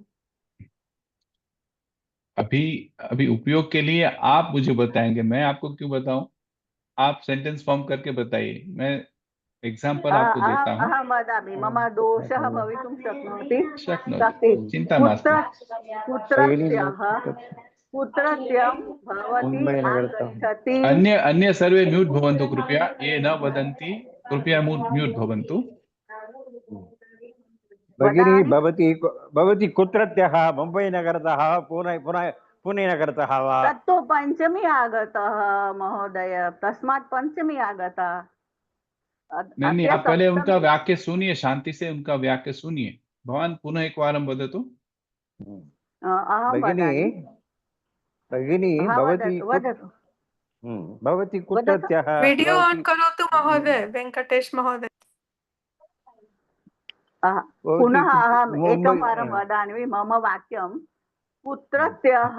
अभी उपयोग के लिए आप मुझे बताएंगे, मैं आपको क्यों बताऊं? आप सेंटेंस फॉर्म करके बताइए, मैं एग्जांपल आपको देता हूं। अहं वदामि, मम दोषः भवितुं शक्नोति। चिन्ता मास्तु। कुत्रत्यं भवती अन्य सर्वे म्यूट भवन्तु कृपया। ये न वदन्ति कृपया म्यूट भवन्तु। भगिनी, भवती कुत्रत्यः? मुम्बैनगरतः, पुणे-नगरतः वा? तत्तु पञ्चमी आगतः महोदय, तस्मात् पञ्चमी आगता। नहीं, आप पहले उनका वाक्य सुनिए, शांति से उनका वाक्य सुनिए। भवान पुनः एकवारं वदतु। भगिनी, भवती कुत्रत्यः? वीडियो ऑन करोतु महोदय, वेंकटेश महोदय। पुनः अहम् एकवारं वदामि मम वाक्यं। कुत्रत्यः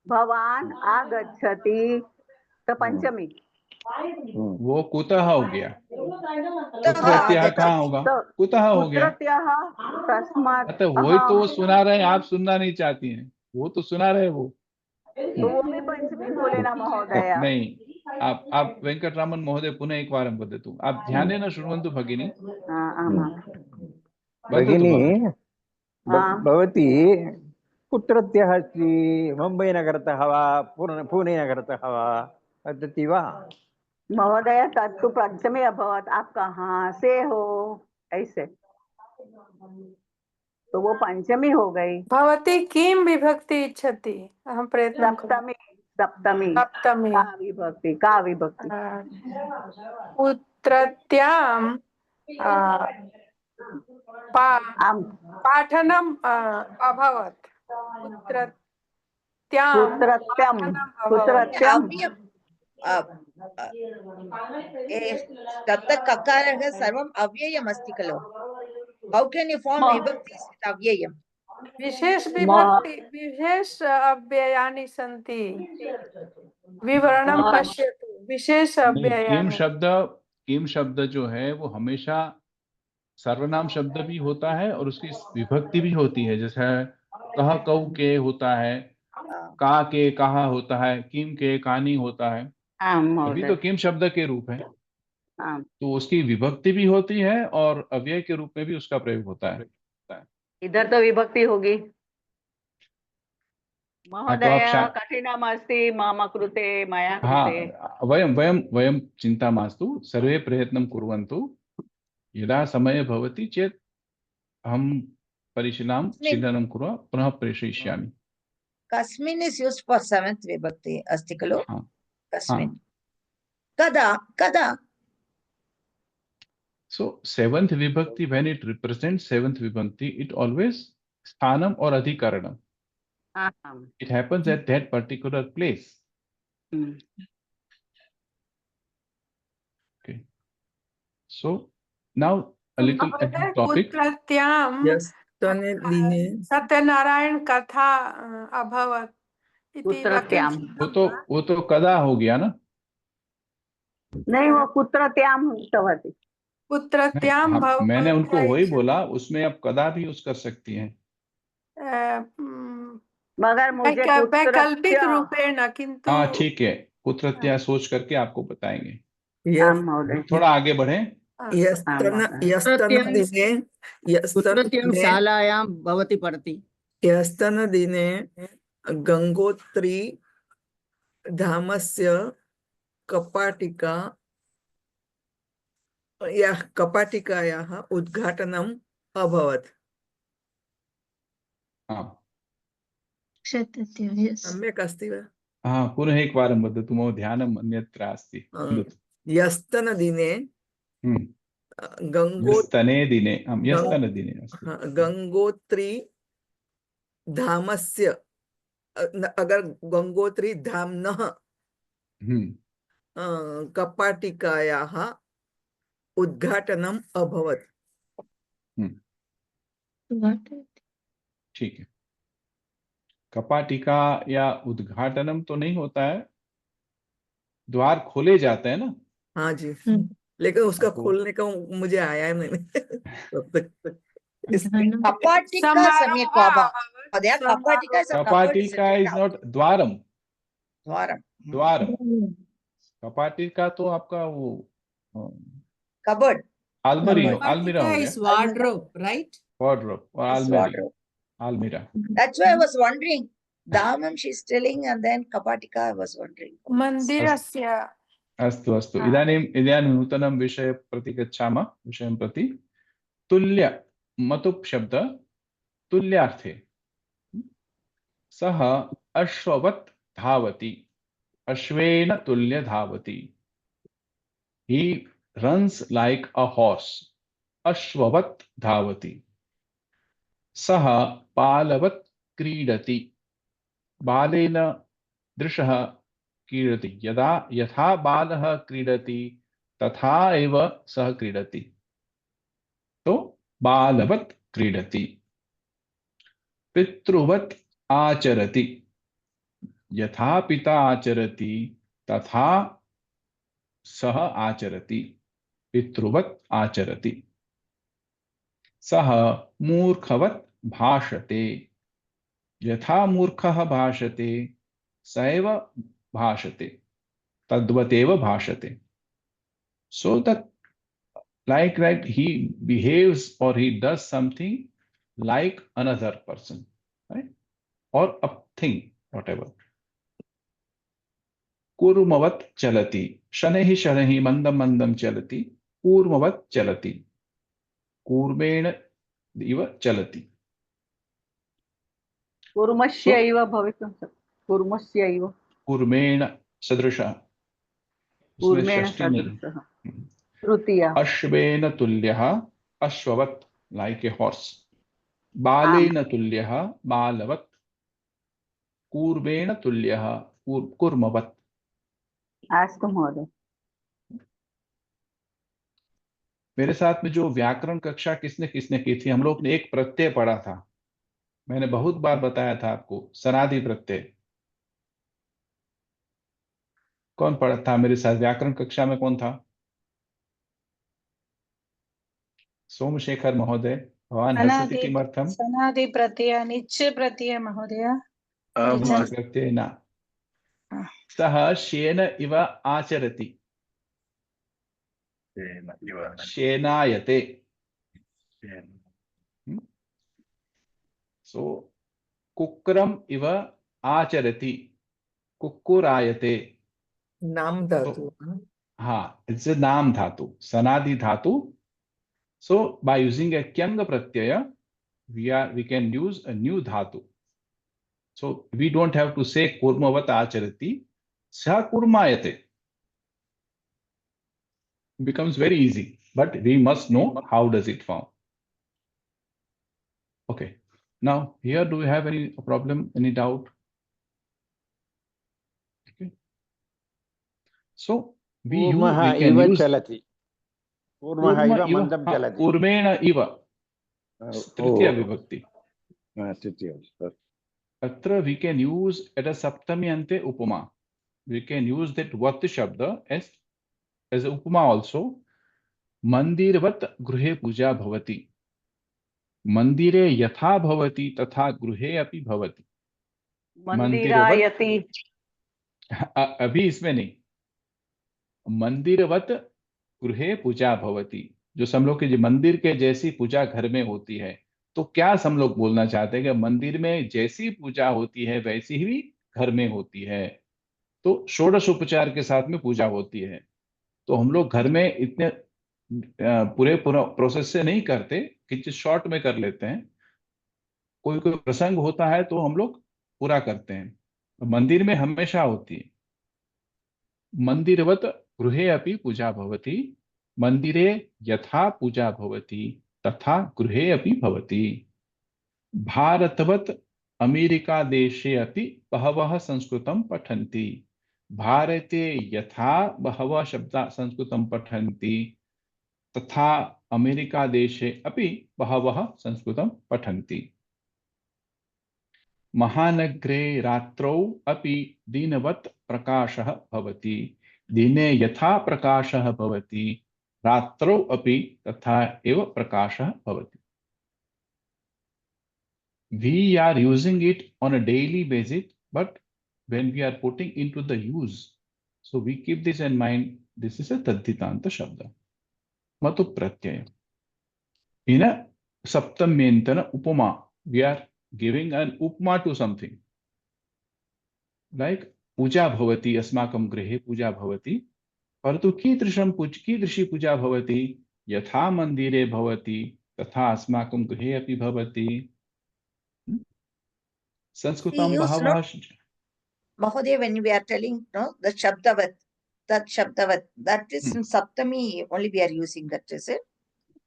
भवान् आगच्छति? पञ्चमी। वो कुतः हो गया? कुत्रत्यः कहाँ होगा? कुतः हो गया? तस्मात्। वही तो वो सुना रहे हैं, आप सुनना नहीं चाहती हैं। वो तो सुना रहे वो। तो वो भी पंचमी बोले ना महोदय। नहीं, आप वेंकटरामन महोदय पुनः एकवारं वदतु। आप ध्यानेन शृण्वन्तु भगिनी। भगिनी हाँ। भवती कुत्रत्यः अस्ति? मुम्बैनगरतः वा पुणे-नगरतः वा वदति वा? महोदय तत्तु पंचमी अभवत्, आप कहाँ से हो ऐसे, तो वो पंचमी हो गई। भवती किं विभक्ति इच्छति? अहं प्रयत्नं सप्तमी सप्तमी सप्तमी का विभक्ति पुत्रत्यां पाठनम् अभवत्। सप्तककारः सर्वम् अव्ययम् अस्ति खलु। How can you form vibhaktis with अव्ययम्? विशेष विभक्ति विशेष अव्ययानि सन्ति। विवरणं पश्यतु। विशेष अव्ययानि। किम शब्द जो है वो हमेशा सर्वनाम शब्द भी होता है और उसकी विभक्ति भी होती है। जैसे कह कऊ के होता है, का के कहा होता है, किम के कानी होता है, अभी तो किम शब्द के रूप है। तो उसकी विभक्ति भी होती है और अव्यय के रूप में भी उसका प्रयोग होता है। इधर तो विभक्ति होगी महोदय। कठिनम् अस्ति मम कृते मया कृते। वयं वयं वयं चिन्ता मास्तु, सर्वे प्रयत्नं कुर्वन्तु। यदा समय भवति चेत् अहं परिशीलनं कृत्वा पुनः प्रेषयिष्यामि। कस्मिन् is used for seventh vibhakti अस्ति खलु? कस्मिन् कदा कदा? So seventh vibhakti, when it represents seventh vibhakti, it always sthanam or adhikaranam. It happens at that particular place. Okay. So now a little topic. Satyanarayan कथा अभवत् इति वो तो कदा हो गया ना? नहीं, वो पुत्रत्याम उक्तवती। पुत्रत्याम मैंने उनको वही बोला, उसमें आप कदा भी यूज कर सकती हैं। मगर मुझे वैकल्पिक रूपेण, किंतु हाँ ठीक है, पुत्रत्या सोच करके आपको बताएंगे। थोड़ा आगे बढ़े। शालायां भवति पठति। ह्यस्तनदिने गंगोत्री धामस्य कपाटिकायाः उद्घाटनम् अभवत्। सम्यक् अस्ति वा? हाँ, पुनः एकवारं वदतु, मम ध्यानम् अन्यत्र अस्ति। ह्यस्तनदिने गंगोत्री धामस्य, अगर गंगोत्री धाम्नः कपाटिकायाः उद्घाटनम् अभवत्। ठीक है, कपाटिका या उद्घाटनम तो नहीं होता है, द्वार खोले जाते हैं ना। हाँ जी, लेकिन उसका खोलने का मुझे आया नहीं। कपाटिका इज नॉट द्वारम। कपाटिका तो आपका वो कबर्ड, अलमीरा हो गया। Wardrobe, right? वार्डरोब और almirah. That's why I was wondering. Dhamam she's telling, and then Kapatika I was wondering. Mandirasya. अस्तु इदानीं नूतनं विषय प्रति गच्छामः। विषयं प्रति तुल्य मतुप् शब्द तुल्यार्थे। सः अश्ववत् धावति, अश्वेन तुल्य धावति। He runs like a horse. अश्ववत् धावति। सः बालवत् क्रीडति, बालेन दृशः क्रीडति। यथा बालः क्रीडति तथा एव सः क्रीडति। तो बालवत् क्रीडति। पितृवत् आचरति, यथा पिता आचरति तथा सः आचरति। पितृवत् आचरति। सः मूर्खवत् भाषते, यथा मूर्खः भाषते सैव भाषते, तद्वतेव भाषते. So that like he behaves or he does something like another person, right? Or a thing, whatever. कूर्मवत् चलति, शनैः शनैः मन्दं मन्दं चलति, कूर्मवत् चलति, कूर्मेण इव चलति. कूर्मस्यैव भवितुं शक्यते. कूर्मस्यैव, कूर्मेण सदृशः, कूर्मेण सदृशः. तृतीया. अश्वेन तुल्यः, अश्ववत्, like a horse. बालेन तुल्यः, बालवत्. कूर्मेण तुल्यः, कूर्मवत्. अस्तु महोदय. मेरे साथ में जो व्याकरण कक्षा किसने किसने की थी, हम लोग ने एक प्रत्यय पढ़ा था. मैंने बहुत बार बताया था आपको, सनादि प्रत्यय. कौन पढ़ा था मेरे साथ व्याकरण कक्षा में? कौन था? सोमशेखर महोदय. भवान हसति किमर्थम? सनादि प्रत्यय, निच् प्रत्यय महोदय. प्रत्यय न. सः शेन इव आचरति, शेनायते. सो कुक्रम इव आचरति, कुक्कुरायते. नाम धातु. हाँ, इट्स अ नाम धातु, सनादि धातु. So by using a kyang pratyaya, we can use a new dhatu. So we don't have to say kurmavat acharati, sa kurmayate. It becomes very easy, but we must know how does it form. Okay. Now here, do you have any problem, any doubt? Okay. So we can use chalati. कूर्मेण इव तृतीया विभक्ति. अत्र we can use at a saptami ante upama. We can use that vat shabda as upama also. मंदिरवत् गृहे पूजा भवति. मंदिरे यथा भवति तथा गृहे अपि भवति. मंदिरायति. अभी इसमें नहीं. मंदिरवत् गृहे पूजा भवति, जो हम लोग के मंदिर के जैसी पूजा घर में होती है. तो क्या हम लोग बोलना चाहते हैं कि मंदिर में जैसी पूजा होती है वैसी ही घर में होती है. तो षोडश उपचार के साथ में पूजा होती है. तो हम लोग घर में इतने पूरे प्रोसेस से नहीं करते, किसी शॉर्ट में कर लेते हैं. कोई कोई प्रसंग होता है तो हम लोग पूरा करते हैं. मंदिर में हमेशा होती है. मंदिरवत् गृहे अपि पूजा भवति, मंदिरे यथा पूजा भवति तथा गृहे अपि भवति. भारतवत् अमेरिका देशे अपि बहवः संस्कृतं पठन्ति. भारते यथा बहवः शब्दाः संस्कृतं पठन्ति तथा अमेरिका देशे अपि बहवः संस्कृतं पठन्ति. महानगरे रात्रौ अपि दिनवत् प्रकाशः भवति. दिने यथा प्रकाशः भवति रात्रौ अपि तथा एव प्रकाशः भवति. We are using it on a daily basis, but when we are putting into the use, so we keep this in mind. This is a tadhitanta shabda. Matu pratyaya. In a saptamyantana upama, we are giving an upma to something. Like पूजा भवति, अस्माकं गृहे पूजा भवति, परन्तु कीदृशी पूजा भवति? यथा मंदिरे भवति तथा अस्माकं गृहे अपि भवति. संस्कृतं बहवः. Mahodaya, when we are telling the shabdavat, that is in saptami only we are using that, is it?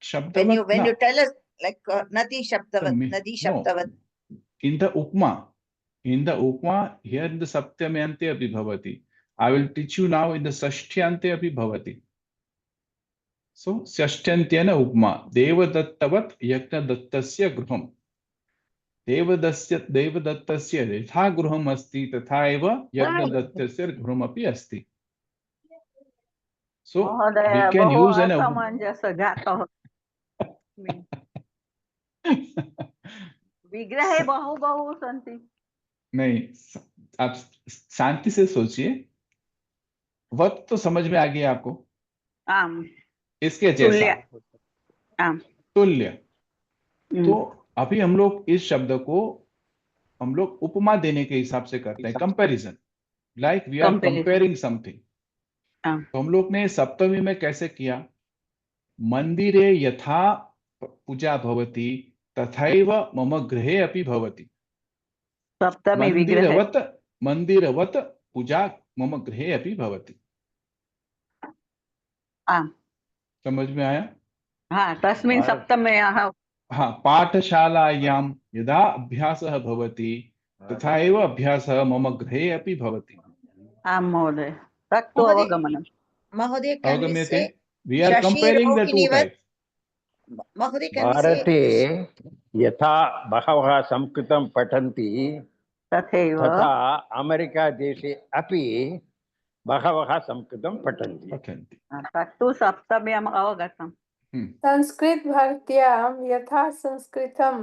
Shabdavat, when you tell us like nadi shabdavat. No. In the upma. In the upma, here in the saptamyante api bhavati. I will teach you now in the sashthyante api bhavati. So, sashthyantyena upma. Devadattavat yajnadattasya gruham. Devadattasya yatha gruham asti tatha eva yajnadattasya gruham api asti. So, we can use an विग्रहे बहु बहु सन्ति. नहीं, आप शांति से सोचिए, वत तो समझ में आ गया आपको, आम, इसके जैसा तुल्य, आम, तुल्य। तो अभी हम लोग इस शब्द को हम लोग उपमा देने के हिसाब से करते हैं, comparison, like we are comparing something. तो हम लोग ने सप्तमी में कैसे किया, मंदिरे यथा पूजा भवति तथैव मम गृहे अपि भवति। सप्तमी विग्रह, मंदिरवत पूजा मम गृहे अपि भवति। समझ में आया? हाँ, तस्मिन् सप्तम्याः, हाँ, पाठशालायां यदा अभ्यासः भवति तथा एव अभ्यासः मम गृहे अपि भवति। आम् महोदय, तत्तु अवगमनम्। महोदय, can we say we are comparing the two types. महोदय, can we say भारते यथा बहवः संस्कृतं पठन्ति तथा अमेरिका देशे अपि बहवः संस्कृतं पठन्ति। तत्तु सप्तम्याम् अवगतम्। संस्कृत भारत्यां यथा संस्कृतं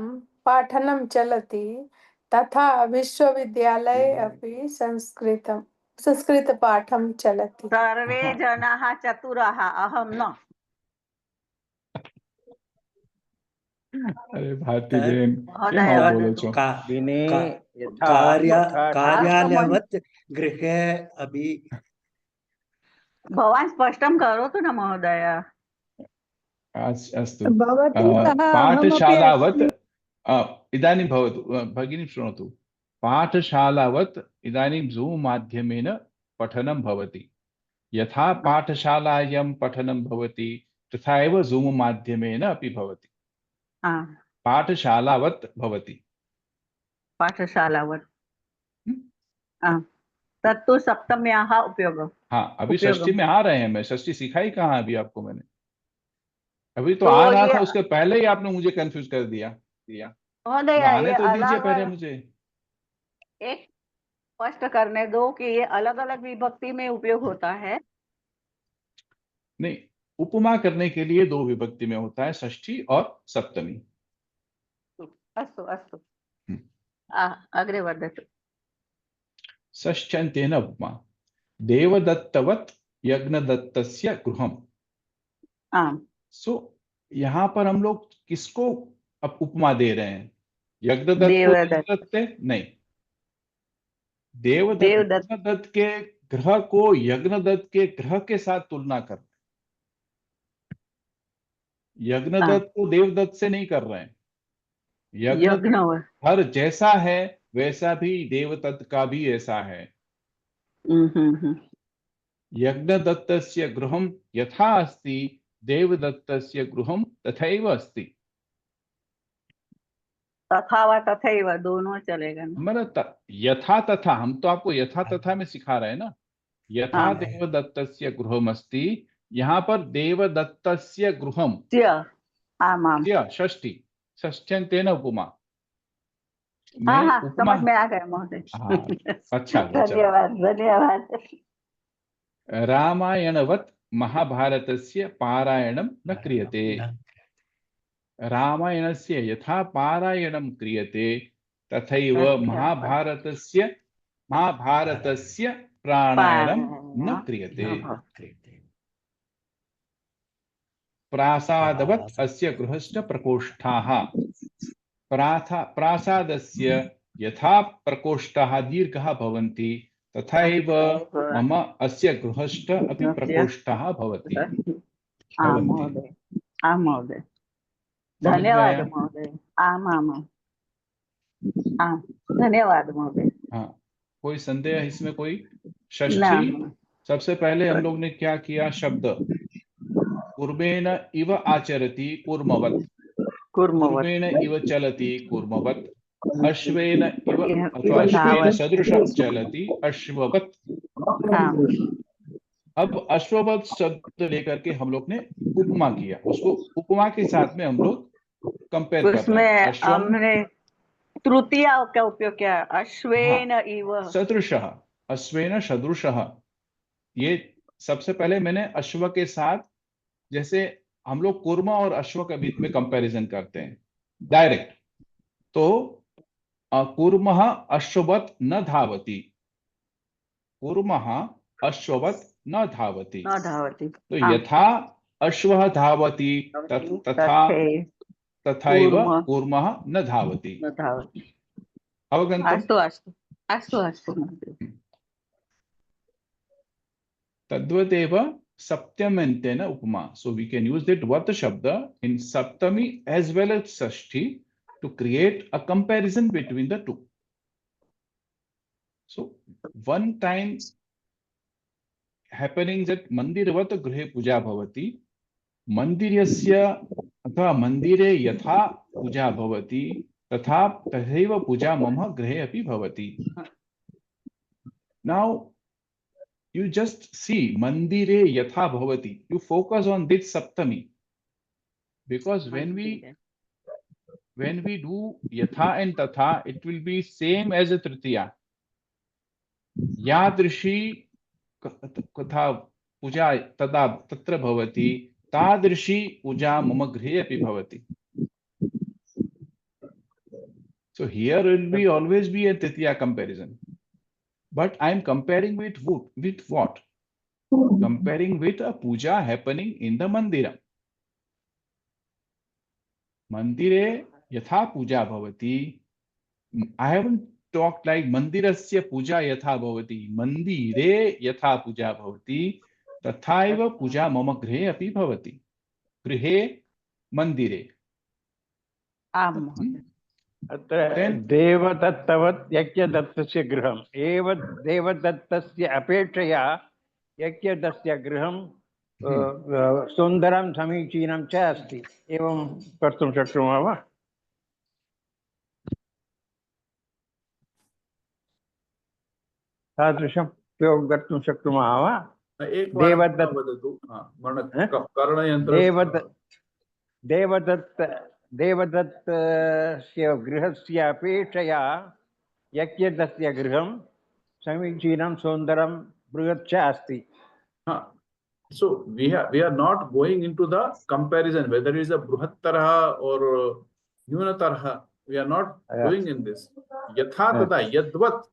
पाठनं चलति तथा विश्वविद्यालये अपि संस्कृतपाठं चलति। सर्वे जनाः चतुराः, अहं न। अरे भारती बहन, क्या बोलो छो? कार्यालयवत् गृहे अपि। भवान् स्पष्टं करोतु न महोदय। अस्तु, पाठशालावत् इदानीं भवतु, भगिनी शृणोतु। पाठशालावत् इदानीं ज़ूम् माध्यमेन पठनं भवति। यथा पाठशालायां पठनं भवति तथा एव ज़ूम् माध्यमेन अपि भवति। पाठशालावत् भवति। पाठशालावत्, तत्तु सप्तम्याः उपयोगः। हाँ, अभी षष्ठी में आ रहे हैं। मैं षष्ठी सिखाई कहाँ अभी आपको मैंने? अभी तो आ रहा था, उसके पहले ही आपने मुझे कंफ्यूज कर दिया। आने तो दीजिए पहले मुझे। एक स्पष्ट करने दो कि ये अलग अलग विभक्ति में उपयोग होता है। नहीं, उपमा करने के लिए दो विभक्ति में होता है, षष्ठी और सप्तमी। अस्तु अस्तु, अग्रे वर्धतु। षष्ठ्यन्तेन उपमा, देवदत्तवत् यज्ञदत्तस्य गृहम्। सो यहाँ पर हम लोग किसको अब उपमा दे रहे हैं? यज्ञदत्त नहीं, देवदत्त के ग्रह को यज्ञदत्त के ग्रह के साथ तुलना कर, यज्ञदत्त को देवदत्त से नहीं कर रहे हैं। यज्ञ हर जैसा है वैसा भी देवदत्त का भी ऐसा है। यज्ञदत्तस्य गृहं यथा अस्ति देवदत्तस्य गृहं तथैव अस्ति। तथा व तथैव दोनों चलेगा ना? मतलब यथा तथा, हम तो आपको यथा तथा में सिखा रहे हैं ना। यथा देवदत्तस्य गृहम् अस्ति, यहाँ पर देवदत्तस्य गृहम् षष्ठी, षष्ठ्यन्तेन उपमा। समझ में आ गया महोदय। अच्छा, धन्यवाद धन्यवाद। रामायणवत् महाभारतस्य पारायणं न क्रियते। रामायणस्य यथा पारायणं क्रियते तथैव महाभारतस्य प्राणायणं न क्रियते। प्रासादवत् अस्य गृहश्च प्रकोष्ठाः। प्रासादस्य यथा प्रकोष्ठाः दीर्घाः भवन्ति तथैव मम अस्य गृहश्च अपि प्रकोष्ठाः भवति। आम् महोदय, धन्यवाद महोदय। आम्, धन्यवाद महोदय। हाँ, कोई संदेह इसमें? कोई? षष्ठी, सबसे पहले हम लोग ने क्या किया? शब्द कुर्मेन इव आचरति कुर्मवत्, कुर्मेन इव चलति कुर्मवत्, अश्वेन इव अथवा अश्वेन सदृश चलति अश्ववत्। अब अश्ववत् शब्द लेकर के हम लोग ने उपमा किया, उसको उपमा के साथ में हम लोग कंपेयर कर रहे हैं। हमने तृतीया का उपयोग किया, अश्वेन इव सदृशः, अश्वेन सदृशः। ये सबसे पहले मैंने अश्व के साथ, जैसे हम लोग कुर्मा और अश्व के बीच में कंपैरिजन करते हैं डायरेक्ट, तो कुर्मः अश्ववत् न धावति, कुर्मः अश्ववत् न धावति। न धावति। तो यथा अश्वः धावति तथा तथैव कूर्मः न धावति। अवगन्तम्? अस्तु अस्तु अस्तु अस्तु तद्वदेव सप्तम्यन्तेन उपमा. So we can use that vat shabda in saptami as well as shashti to create a comparison between the two. So one time happening that mandirvat grihe puja bhavati, mandiryasya अथवा मंदिरे यथा पूजा भवति तथा तथैव पूजा मम गृहे अपि भवति. Now you just see mandire yatha bhavati. You focus on this saptami, because when we do yatha and tatha, it will be same as a tritiya. Yadrishi katha puja tada tatra bhavati, tadrishi puja mama grihe api bhavati. So here will be always be a tritiya comparison. But I am comparing with what? Comparing with a puja happening in the mandira. Mandire yatha puja bhavati. I haven't talked like mandirasya puja yatha bhavati. Mandire yatha puja bhavati. Tathaiva puja mama grihe api bhavati. Grihe mandire. अत्र देवदत्तवत् यज्ञदत्तस्य गृहम् एव देवदत्तस्य अपेक्षया यज्ञदत्तस्य गृहं सुन्दरं समीचीनं च अस्ति. एवं कर्तुं शक्नुमः वा? तादृशं प्रयोगं कर्तुं शक्नुमः वा? देवदत्तस्य गृहस्य अपेक्षया यज्ञदत्तस्य गृहं समीचीनं सुन्दरं बृहत् च अस्ति. So we are not going into the comparison whether it is a bruhattaraha or nyunataraha. We are not going in this. Yatha tada yadvat.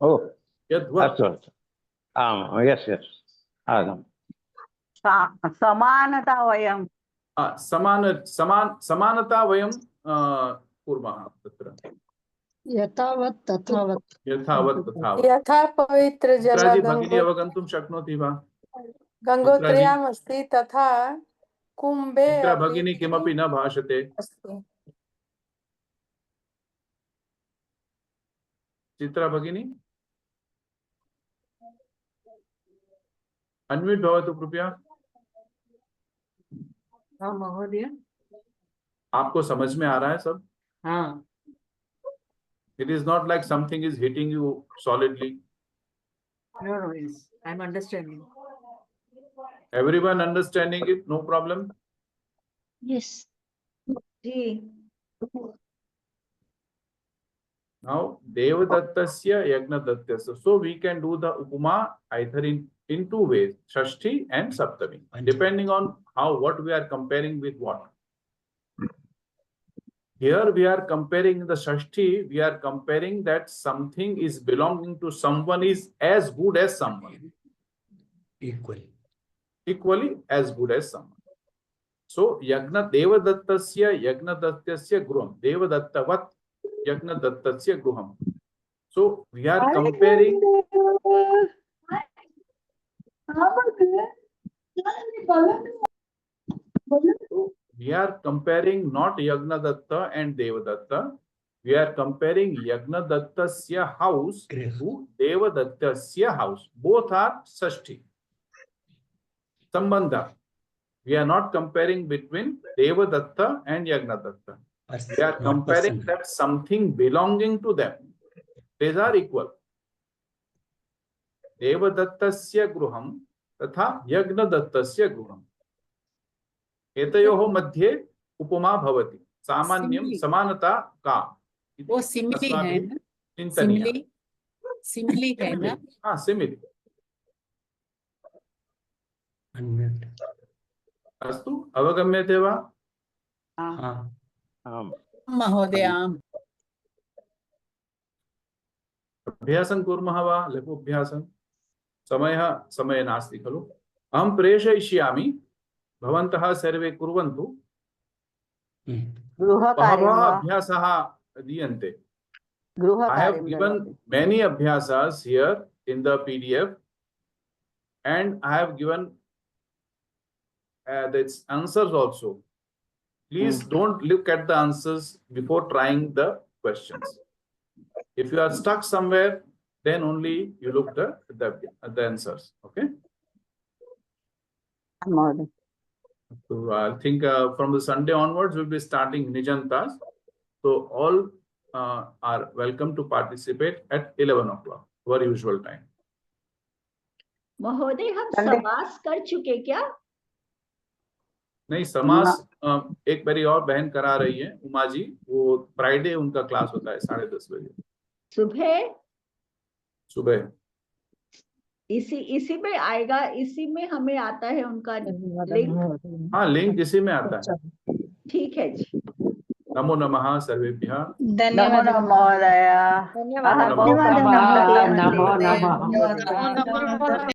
Oh, yadvat. Yes, yes. समानता वयं समानता वयं कुर्मः तत्र. यथावत् तथावत्. यथावत् तथावत्. यथा पवित्र जल भगिनी अवगन्तुं शक्नोति वा? गंगोत्र्याम् अस्ति तथा कुम्भे भगिनी किमपि न भाषते. चित्रा भगिनी अनम्यूट भवतु कृपया. हाँ महोदय. आपको समझ में आ रहा है सब? हाँ. It is not like something is hitting you solidly. No, yes, I'm understanding. Everyone understanding it? No problem? Yes. Now, Devadattasya Yagnadatyasya. So we can do the upama either in two ways, Shashti and Saptami, depending on what we are comparing with what. Here we are comparing the Shashti, we are comparing that something is belonging to someone is as good as someone. Equally as good as someone. So, Devadattasya Yagnadatyasya Gruham. Devadattavat Yagnadatyasya Gruham. So, we are comparing. We are comparing not Yagnadatta and Devadatta. We are comparing Yagnadatasya house to Devadatasya house. Both are Shashti. Sambandha. We are not comparing between Devadatta and Yagnadatta. We are comparing that something belonging to them. These are equal. Devadattasya gruham तथा यज्ञदत्तस्य गृहम्. एतयोः मध्ये उपमा भवति. सामान्यं समानता का? वो simile है ना? सिमिली है ना? हाँ, सिमिली. अस्तु, अवगम्यते वा? महोदय. आम्. अभ्यासं कुर्मः वा? लघु अभ्यासं. समय नास्ति खलु। अहं प्रेषयिष्यामि, भवन्तः सर्वे कुर्वन्तु। बहवः अभ्यासाः दीयन्ते। I have given many abhyasas here in the PDF, and I have given its answers also. Please don't look at the answers before trying the questions. If you are stuck somewhere, then only you look at the answers. Okay. So I think from the Sunday onwards we'll be starting Nijantas. So all are welcome to participate at 11 o'clock, our usual time. महोदय, हम समास कर चुके क्या? नहीं, समास एक बारी और बहन करा रही है, उमा जी। वो फ्राइडे उनका क्लास होता है 10:30 बजे सुबह। इसी में आएगा, इसी में हमें आता है उनका लिंक। हाँ, लिंक इसी में आता है। ठीक है जी। नमो नमः सर्वेभ्यः। धन्यवाद महोदय। धन्यवाद।